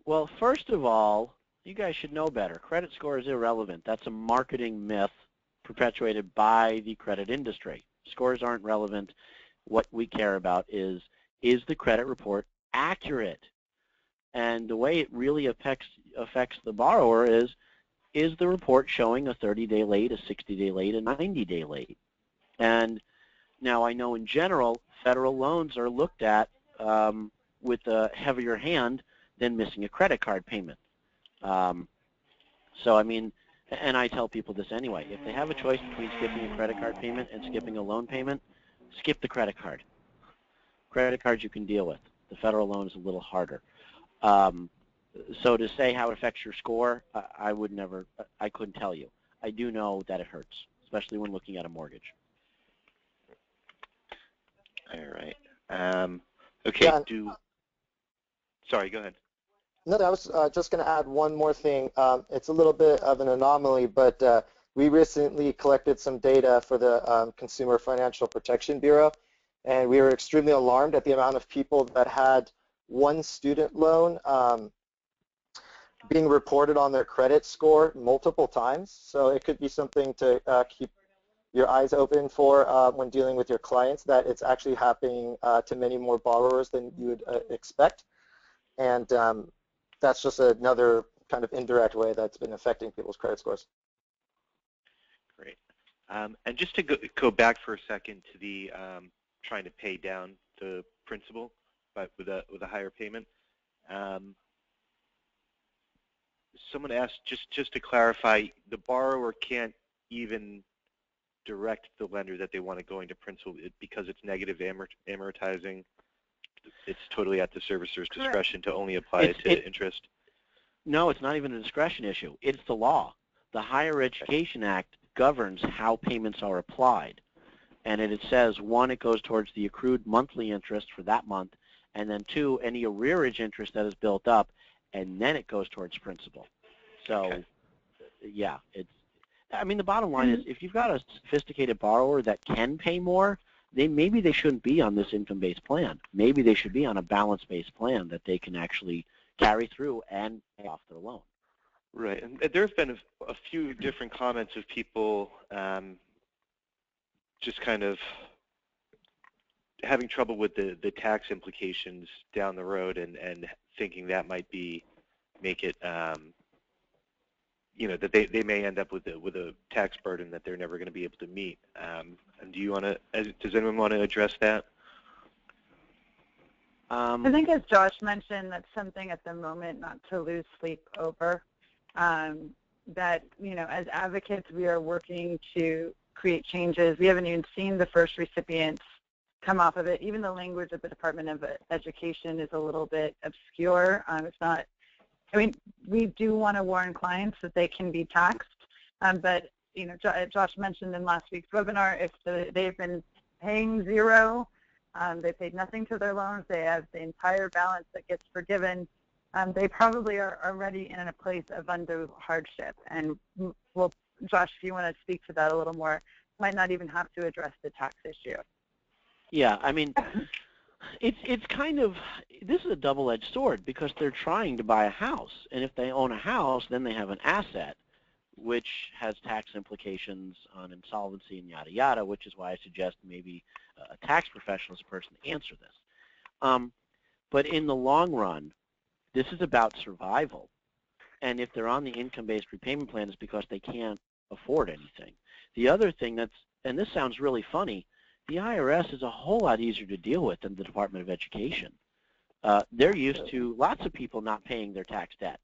Well, first of all, you guys should know better. Credit score is irrelevant. That's a marketing myth perpetuated by the credit industry. Scores aren't relevant. What we care about is the credit report accurate? And the way it really affects the borrower is the report showing a 30-day late, a 60-day late, a 90-day late? And now I know in general, federal loans are looked at with a heavier hand than missing a credit card payment. So I mean, and I tell people this anyway, if they have a choice between skipping a credit card payment and skipping a loan payment, skip the credit card. Credit cards you can deal with. The federal loan is a little harder. So to say how it affects your score, I couldn't tell you. I do know that it hurts, especially when looking at a mortgage. All right. Okay, sorry, go ahead. No, I was just going to add one more thing. It's a little bit of an anomaly, but we recently collected some data for the Consumer Financial Protection Bureau, and we were extremely alarmed at the amount of people that had one student loan being reported on their credit score multiple times. So it could be something to keep your eyes open for when dealing with your clients, that it's actually happening to many more borrowers than you would expect. And that's just another kind of indirect way that's been affecting people's credit scores. Great. And just to go back for a second to the trying to pay down the principal, but with a higher payment. Someone asked, just to clarify, the borrower can't even direct the lender that they want to go into principal because it's negative amortizing. It's totally at the servicer's discretion to only apply it to interest. No, it's not even a discretion issue. It's the law. The Higher Education Act governs how payments are applied. And it says, one, it goes towards the accrued monthly interest for that month, and then two, any arrearage interest that is built up, and then it goes towards principal. So, yeah, I mean, the bottom line is, if you've got a sophisticated borrower that can pay more, maybe they shouldn't be on this income-based plan. Maybe they should be on a balance-based plan that they can actually carry through and pay off their loan. Right, and there have been a few different comments of people just kind of having trouble with the tax implications down the road, and thinking that might make it, you know, that they may end up with a tax burden that they're never going to be able to meet. And does anyone want to address that? I think, as Josh mentioned, that's something at the moment not to lose sleep over. That, you know, as advocates, we are working to create changes. We haven't even seen the first recipients come off of it. Even the language of the Department of Education is a little bit obscure. It's not, I mean, we do want to warn clients that they can be taxed, but, you know, Josh mentioned in last week's webinar, if they've been paying zero, they paid nothing to their loans, they have the entire balance that gets forgiven, they probably are already in a place of undue hardship. And, well, Josh, if you want to speak to that a little more, might not even have to address the tax issue. Yeah, I mean, it's kind of, this is a double-edged sword, because they're trying to buy a house, and if they own a house, then they have an asset, which has tax implications on insolvency and yada yada, which is why I suggest maybe a tax professional is a person to answer this. But in the long run, this is about survival, and if they're on the income-based repayment plan, it's because they can't afford anything. The other thing and this sounds really funny, the IRS is a whole lot easier to deal with than the Department of Education. They're used to lots of people not paying their tax debt.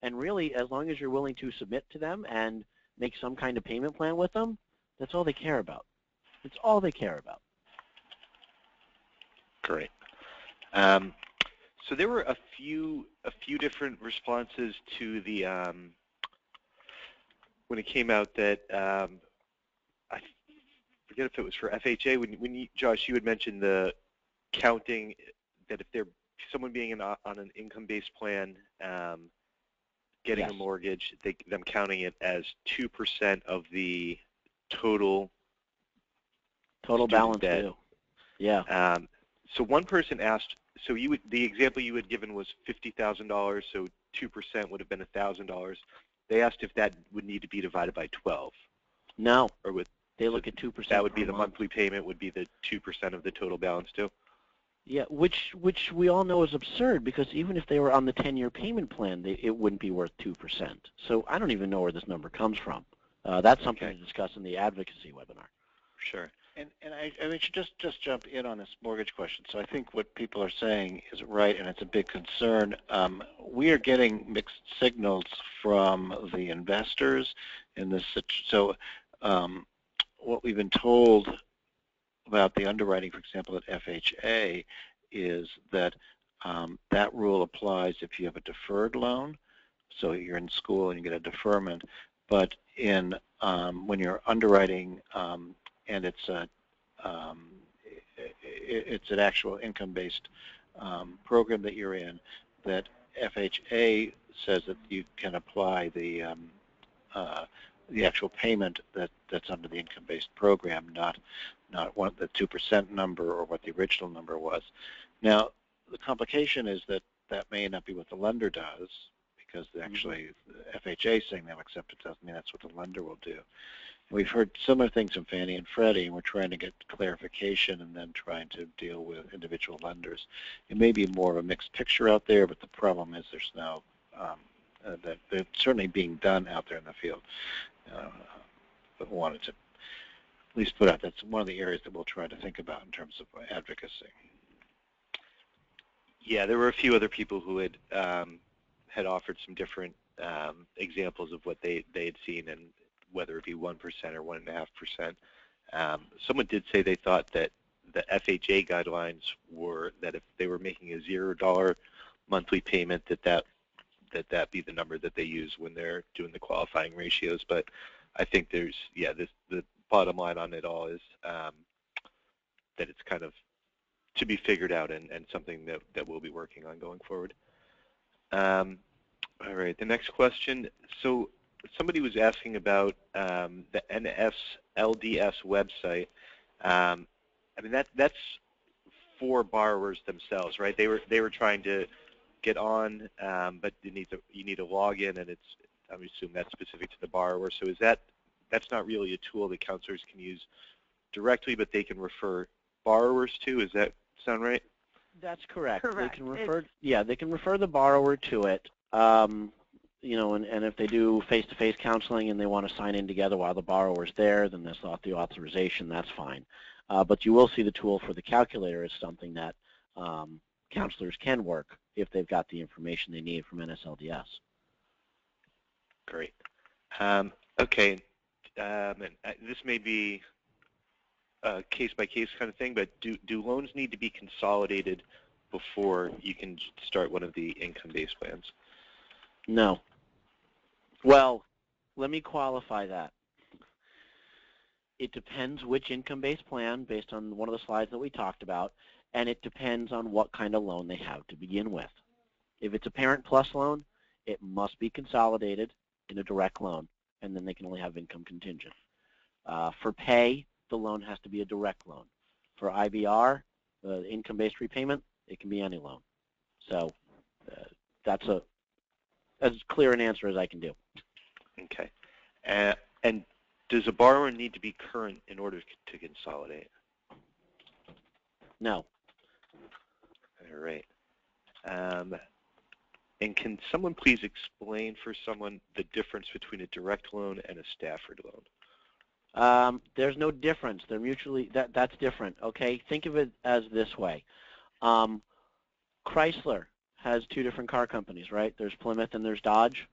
And really, as long as you're willing to submit to them and make some kind of payment plan with them, that's all they care about. It's all they care about. Great. So there were a few different responses to the when it came out that I forget if it was for FHA. When you, Josh, you had mentioned the counting that if they're someone being on an income-based plan, getting a mortgage, them counting it as 2% of the total balance debt. due. Yeah. So one person asked, so the example you had given was $50,000, so 2% would have been $1,000. They asked if that would need to be divided by 12. No. Or they look at 2%. That would be the monthly payment would be the 2% of the total balance too. Yeah, which we all know is absurd, because even if they were on the 10-year payment plan, it wouldn't be worth 2%. So I don't even know where this number comes from. That's something to discuss in the advocacy webinar. Sure. And I should just jump in on this mortgage question. So I think what people are saying is right, and it's a big concern. We are getting mixed signals from the investors in this. So what we've been told about the underwriting, for example, at FHA, is that that rule applies if you have a deferred loan. So you're in school and you get a deferment. But when you're underwriting and it's an actual income-based program that you're in, that FHA says that you can apply the the actual payment that's under the income-based program, not what the 2% number or what the original number was. Now, the complication is that may not be what the lender does, because actually the FHA saying they'll accept it doesn't mean that's what the lender will do. We've heard similar things from Fannie and Freddie, and we're trying to get clarification and then trying to deal with individual lenders. It may be more of a mixed picture out there, but the problem is there's no, that they're certainly being done out there in the field. But wanted to at least put out that's one of the areas that we'll try to think about in terms of advocacy. Yeah, there were a few other people who had offered some different examples of what they had seen, and whether it be 1% or 1.5%. Someone did say they thought that the FHA guidelines were that if they were making a $0 monthly payment, that be the number that they use when they're doing the qualifying ratios. But I think there's, yeah, the bottom line on it all is that it's kind of to be figured out and something that we'll be working on going forward. All right, the next question. So somebody was asking about the NSLDS website. I mean, that's for borrowers themselves, right? They were trying to get on, but you need to log in, and I assume that's specific to the borrower. So that's not really a tool that counselors can use directly, but they can refer borrowers to. Does that sound right? That's correct. Correct. They can refer, they can refer the borrower to it. You know, and if they do face-to-face counseling and they want to sign in together while the borrower's there, then that's not the authorization. That's fine. But you will see the tool for the calculator as something that counselors can work if they've got the information they need from NSLDS. Great. Okay. And this may be a case-by-case kind of thing, but do loans need to be consolidated before you can start one of the income-based plans? No. Well, let me qualify that. It depends which income-based plan, based on one of the slides that we talked about, and it depends on what kind of loan they have to begin with. If it's a Parent Plus loan, it must be consolidated in a direct loan, and then they can only have income contingent. For pay, the loan has to be a direct loan. For IBR, income-based repayment, it can be any loan. So that's as clear an answer as I can do. Okay. And does a borrower need to be current in order to consolidate? No. All right. And can someone please explain for someone the difference between a direct loan and a Stafford loan? There's no difference. They're mutually, that's different, okay? Think of it as this way. Chrysler has two different car companies, right? There's Plymouth and there's Dodge.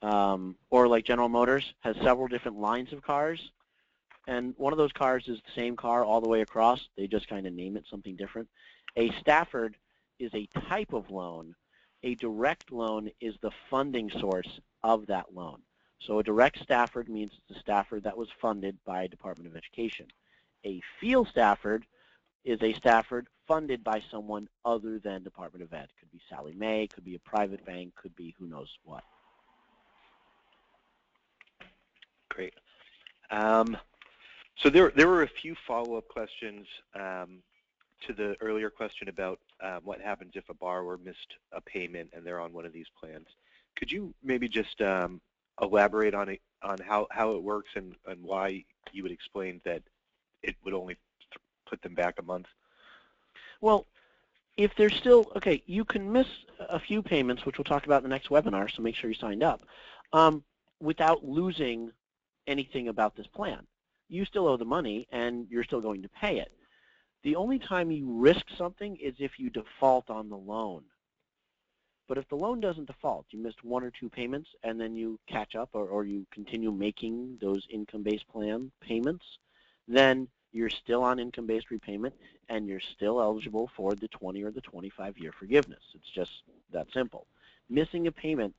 Or like General Motors has several different lines of cars, and one of those cars is the same car all the way across. They just kind of name it something different. A Stafford is a type of loan. A direct loan is the funding source of that loan. So a direct Stafford means it's a Stafford that was funded by Department of Education. A field Stafford is a Stafford funded by someone other than Department of Ed. Could be Sallie Mae, could be a private bank, could be who knows what. Great. So there were a few follow-up questions to the earlier question about what happens if a borrower missed a payment and they're on one of these plans. Could you maybe just elaborate on it, on how it works and why you would explain that it would only put them back a month? Well, if they're still, okay, you can miss a few payments, which we'll talk about in the next webinar, so make sure you signed up, without losing anything about this plan. You still owe the money, and you're still going to pay it. The only time you risk something is if you default on the loan. But if the loan doesn't default, you missed one or two payments, and then you catch up or you continue making those income-based plan payments, then you're still on income-based repayment, and you're still eligible for the 20 or the 25-year forgiveness. It's just that simple. Missing a payment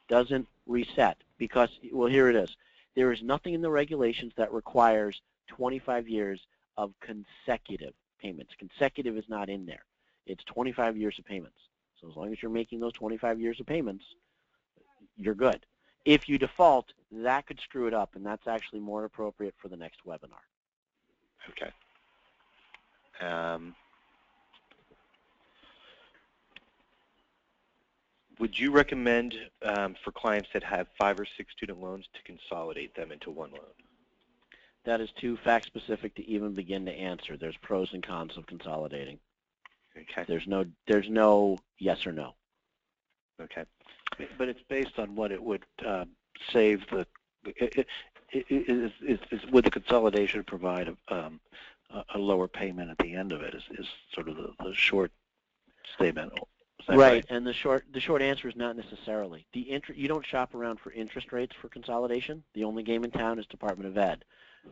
doesn't reset because, well, here it is. There is nothing in the regulations that requires 25 years of consecutive payments. Consecutive is not in there. It's 25 years of payments. So as long as you're making those 25 years of payments, you're good. If you default, that could screw it up, and that's actually more appropriate for the next webinar. Okay. Would you recommend for clients that have 5 or 6 student loans to consolidate them into one loan? That is too fact-specific to even begin to answer. There's pros and cons of consolidating. Okay. There's no yes or no. Okay. But it's based on what it would save the. Would the consolidation provide a lower payment at the end of it? Is sort of the short statement. Is that right? And the short answer is not necessarily. You don't shop around for interest rates for consolidation. The only game in town is Department of Ed,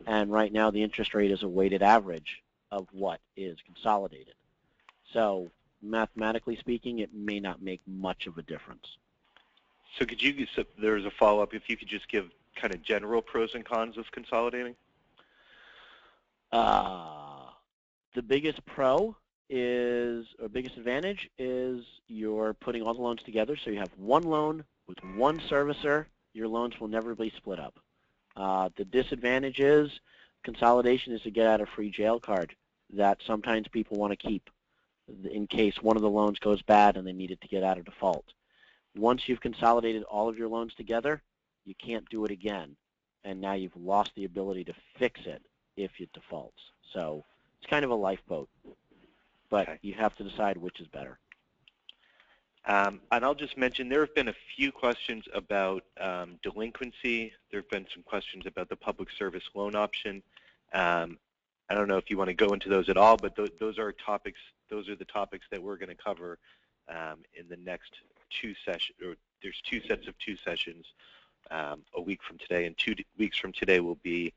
and right now the interest rate is a weighted average of what is consolidated. So mathematically speaking, it may not make much of a difference. So there's a follow-up, if you could just give kind of general pros and cons of consolidating? The biggest biggest advantage is you're putting all the loans together, so you have one loan with one servicer. Your loans will never be split up. The disadvantage is consolidation is a get-out-of-free jail card that sometimes people want to keep in case one of the loans goes bad and they need it to get out of default. Once you've consolidated all of your loans together, you can't do it again, and now you've lost the ability to fix it if it defaults. So it's kind of a lifeboat, but okay. You have to decide which is better. And I'll just mention there have been a few questions about delinquency. There have been some questions about the public service loan option. I don't know if you want to go into those at all, but those are topics. Those are the topics that we're going to cover in the next 2 sessions. Or there's 2 sets of 2 sessions a week from today, and 2 weeks from today will be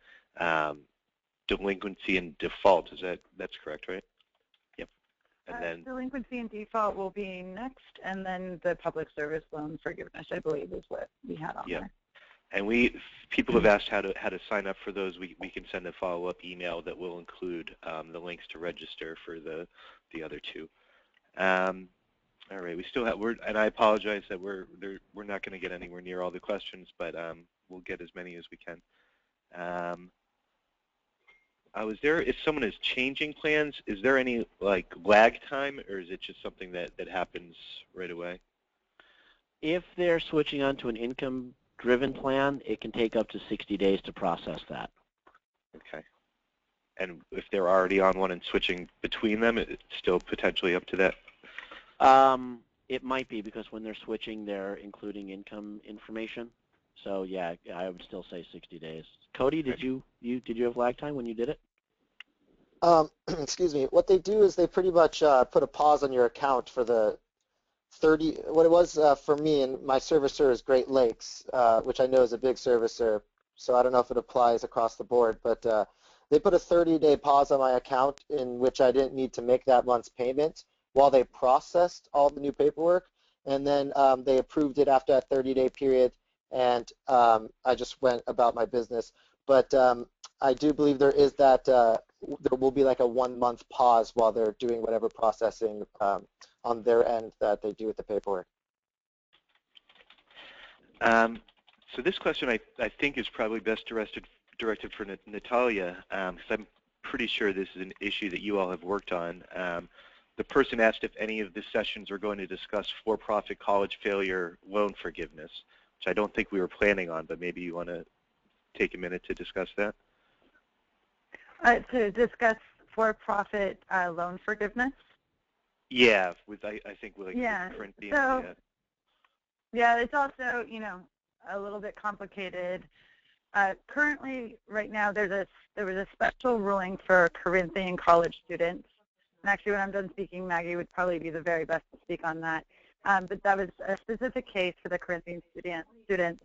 delinquency and default. That's correct, right? Yep. And then delinquency and default will be next, and then the public service loan forgiveness, I believe, is what we had on there. And people have asked how to sign up for those. We can send a follow-up email that will include the links to register for the other 2. All right, we still have. And I apologize that we're not going to get anywhere near all the questions, but we'll get as many as we can. If someone is changing plans, is there any lag time, or is it just something that happens right away? If they're switching onto an income-driven plan, it can take up to 60 days to process that. Okay. And if they're already on one and switching between them, it's still potentially up to that? It might be, because when they're switching, they're including income information. So yeah, I would still say 60 days. Cody, did you have lag time when you did it? Excuse me. What they do is they pretty much put a pause on your account for the 30. What it was for me, and my servicer is Great Lakes, which I know is a big servicer. So I don't know if it applies across the board, but they put a 30-day pause on my account in which I didn't need to make that month's payment while they processed all the new paperwork, and then they approved it after that 30-day period, and I just went about my business. But I do believe there is that there will be like a 1-month pause while they're doing whatever processing on their end that they do with the paperwork. So this question I think is probably best directed for Natalia, because I'm pretty sure this is an issue that you all have worked on. The person asked if any of the sessions are going to discuss for-profit college failure loan forgiveness, which I don't think we were planning on, but maybe you want to take a minute to discuss that? To discuss for-profit loan forgiveness? Yeah, I think with yeah. Corinthians. So, yeah, it's also, a little bit complicated. Currently, right now, there was a special ruling for Corinthian college students. And actually, when I'm done speaking, Maggie would probably be the very best to speak on that. But that was a specific case for the Corinthian students.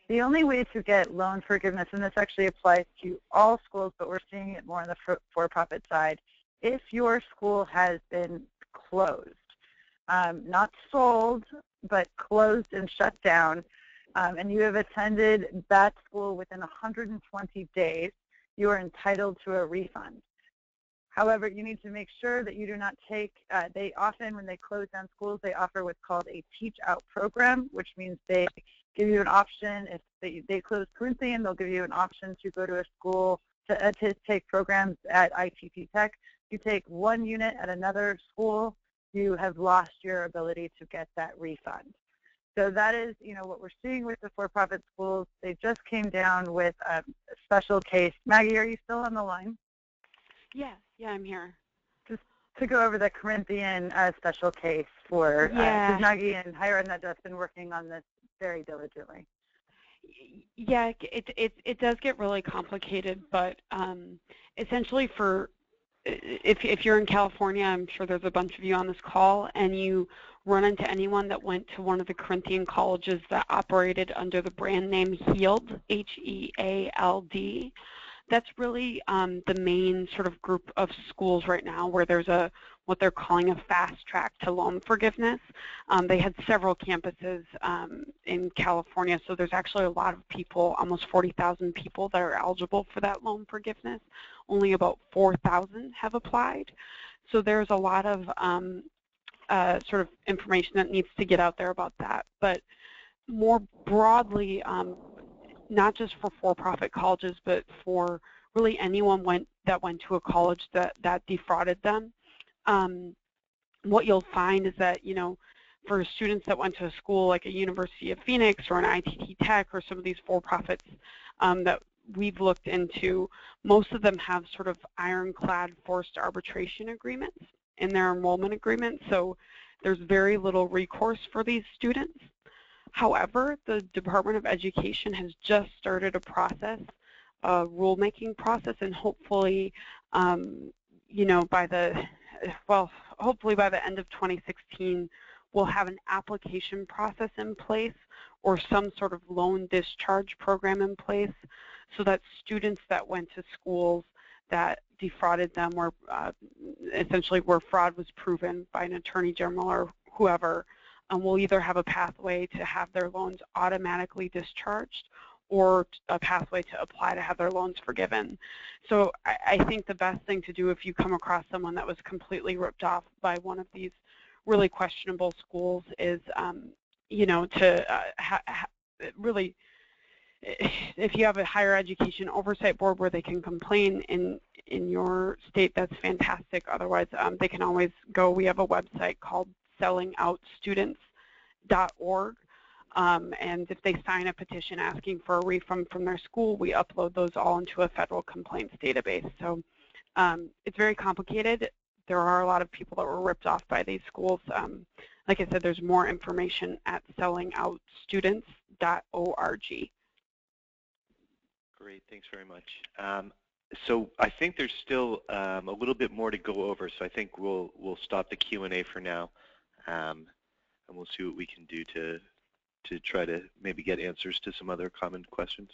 The only way to get loan forgiveness, and this actually applies to all schools, but we're seeing it more on the for-profit side, if your school has been closed, not sold, but closed and shut down, and you have attended that school within 120 days, you are entitled to a refund. However, you need to make sure that you do not take, they often, when they close down schools, they offer what's called a teach-out program, which means they give you an option. If they close Corinthian, they'll give you an option to go to a school to take programs at ITP Tech. If you take one unit at another school, you have lost your ability to get that refund. So that is, what we're seeing with the for-profit schools. They just came down with a special case. Maggie, are you still on the line? Yeah, I'm here. Just to go over the Corinthian special case for, because Maggie and Higher Ed have been working on this very diligently. Yeah, it does get really complicated, but essentially if you're in California, I'm sure there's a bunch of you on this call, and you run into anyone that went to one of the Corinthian colleges that operated under the brand name HEALD, H-E-A-L-D. That's really the main sort of group of schools right now where there's what they're calling a fast track to loan forgiveness. They had several campuses in California, so there's actually a lot of people, almost 40,000 people that are eligible for that loan forgiveness. Only about 4,000 have applied. So there's a lot of sort of information that needs to get out there about that. But more broadly, not just for for-profit colleges, but for really anyone that went to a college that defrauded them. What you'll find is that, for students that went to a school like a University of Phoenix or an ITT Tech or some of these for-profits that we've looked into, most of them have sort of ironclad forced arbitration agreements in their enrollment agreement, so there's very little recourse for these students. However, the Department of Education has just started a process, a rulemaking process, and hopefully, hopefully by the end of 2016, we'll have an application process in place or some sort of loan discharge program in place so that students that went to schools that defrauded them or essentially where fraud was proven by an attorney general or whoever will either have a pathway to have their loans automatically discharged or a pathway to apply to have their loans forgiven. So I think the best thing to do if you come across someone that was completely ripped off by one of these really questionable schools is, really, if you have a higher education oversight board where they can complain in your state, that's fantastic. Otherwise, they can always go. We have a website called sellingoutstudents.org, and if they sign a petition asking for a refund from their school, we upload those all into a federal complaints database. So it's very complicated. There are a lot of people that were ripped off by these schools. Like I said, there's more information at sellingoutstudents.org. Great, thanks very much. So I think there's still a little bit more to go over, so I think we'll stop the Q&A for now, and we'll see what we can do to try to maybe get answers to some other common questions.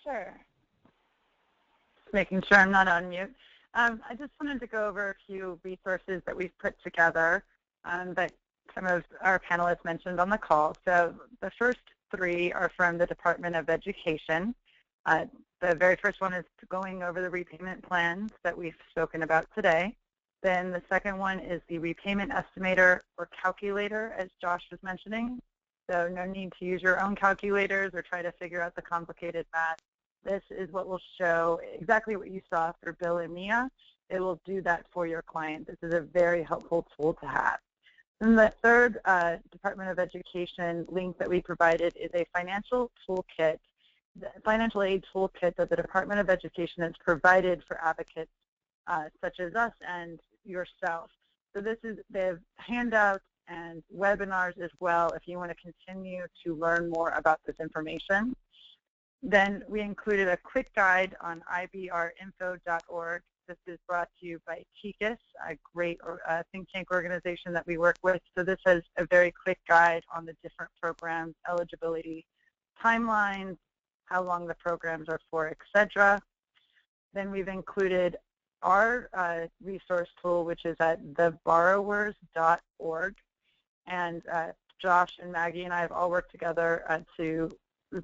Sure. Just making sure I'm not on mute. I just wanted to go over a few resources that we've put together that some of our panelists mentioned on the call. So the first three are from the Department of Education. The very first one is going over the repayment plans that we've spoken about today. Then the second one is the repayment estimator or calculator, as Josh was mentioning. So no need to use your own calculators or try to figure out the complicated math. This is what will show exactly what you saw for Bill and Mia. It will do that for your client. This is a very helpful tool to have. And the third Department of Education link that we provided is a financial toolkit, the financial aid toolkit that the Department of Education has provided for advocates such as us and yourself. So this is, they have handouts and webinars as well if you want to continue to learn more about this information. Then we included a quick guide on ibrinfo.org. This is brought to you by TICAS, a great think tank organization that we work with. So this has a very quick guide on the different programs, eligibility timelines, how long the programs are for, etc. Then we've included our resource tool, which is at theborrowers.org. And Josh and Maggie and I have all worked together to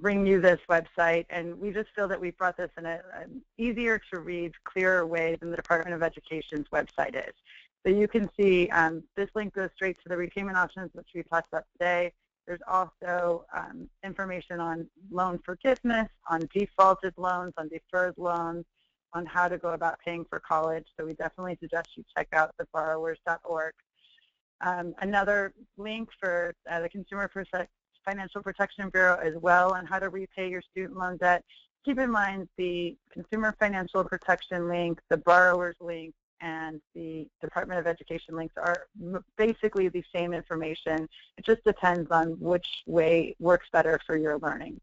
bring you this website, and we just feel that we brought this in an easier to read, clearer way than the Department of Education's website is. So you can see this link goes straight to the repayment options, which we talked about today. There's also information on loan forgiveness, on defaulted loans, on deferred loans, on how to go about paying for college. So we definitely suggest you check out the borrowers.org. Another link for the Consumer Financial Protection Bureau as well on how to repay your student loan debt. Keep in mind the Consumer Financial Protection link, the borrowers link, and the Department of Education links are basically the same information. It just depends on which way works better for your learning.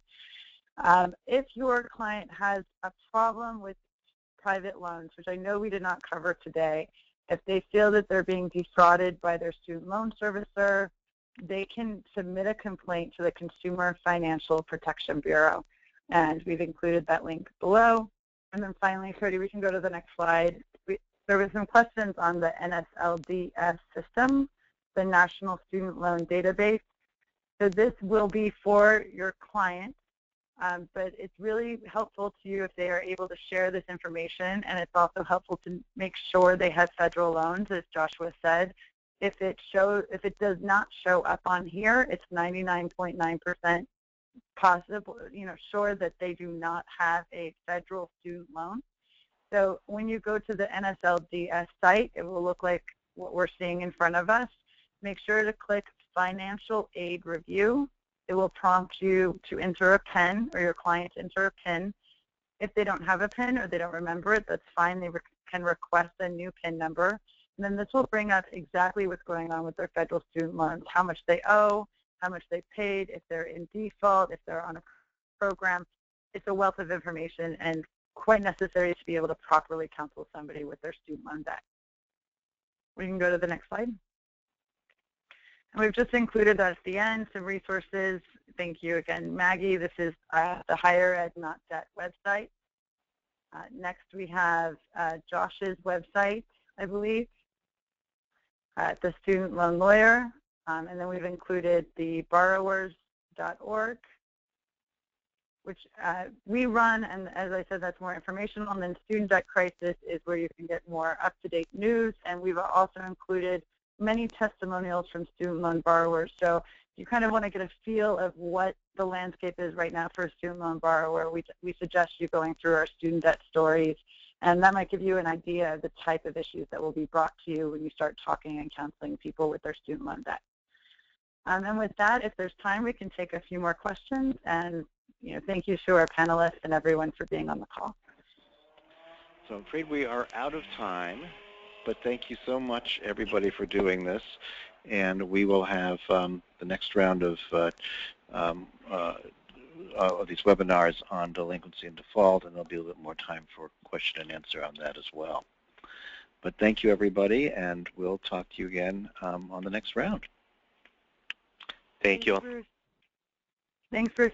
If your client has a problem with private loans, which I know we did not cover today, if they feel that they're being defrauded by their student loan servicer, they can submit a complaint to the Consumer Financial Protection Bureau. And we've included that link below. And then finally, Cody, we can go to the next slide. There were some questions on the NSLDS system, the National Student Loan Database. So this will be for your client, but it's really helpful to you if they are able to share this information, and it's also helpful to make sure they have federal loans, as Joshua said. If it does not show up on here, it's 99.9% possible, sure that they do not have a federal student loan. So when you go to the NSLDS site, it will look like what we're seeing in front of us. Make sure to click Financial Aid Review. It will prompt you to enter a PIN, or your client to enter a PIN. If they don't have a PIN or they don't remember it, that's fine. They can request a new PIN number. And then this will bring up exactly what's going on with their federal student loans, how much they owe, how much they paid, if they're in default, if they're on a program. It's a wealth of information and quite necessary to be able to properly counsel somebody with their student loan debt. We can go to the next slide. And we've just included at the end some resources. Thank you again, Maggie. This is the Higher Ed Not Debt website. Next we have Josh's website, I believe, the Student Loan Lawyer. And then we've included the borrowers.org, which we run, and as I said, that's more informational. And then Student Debt Crisis is where you can get more up-to-date news. And we've also included many testimonials from student loan borrowers. So you kind of want to get a feel of what the landscape is right now for a student loan borrower. We suggest you going through our student debt stories, and that might give you an idea of the type of issues that will be brought to you when you start talking and counseling people with their student loan debt. And with that, if there's time, we can take a few more questions. And thank you to our panelists and everyone for being on the call. So I'm afraid we are out of time, but thank you so much, everybody, for doing this. And we will have the next round of these webinars on delinquency and default, and there'll be a little more time for question and answer on that as well. But thank you, everybody, and we'll talk to you again on the next round. Thank you. Thanks, Bruce.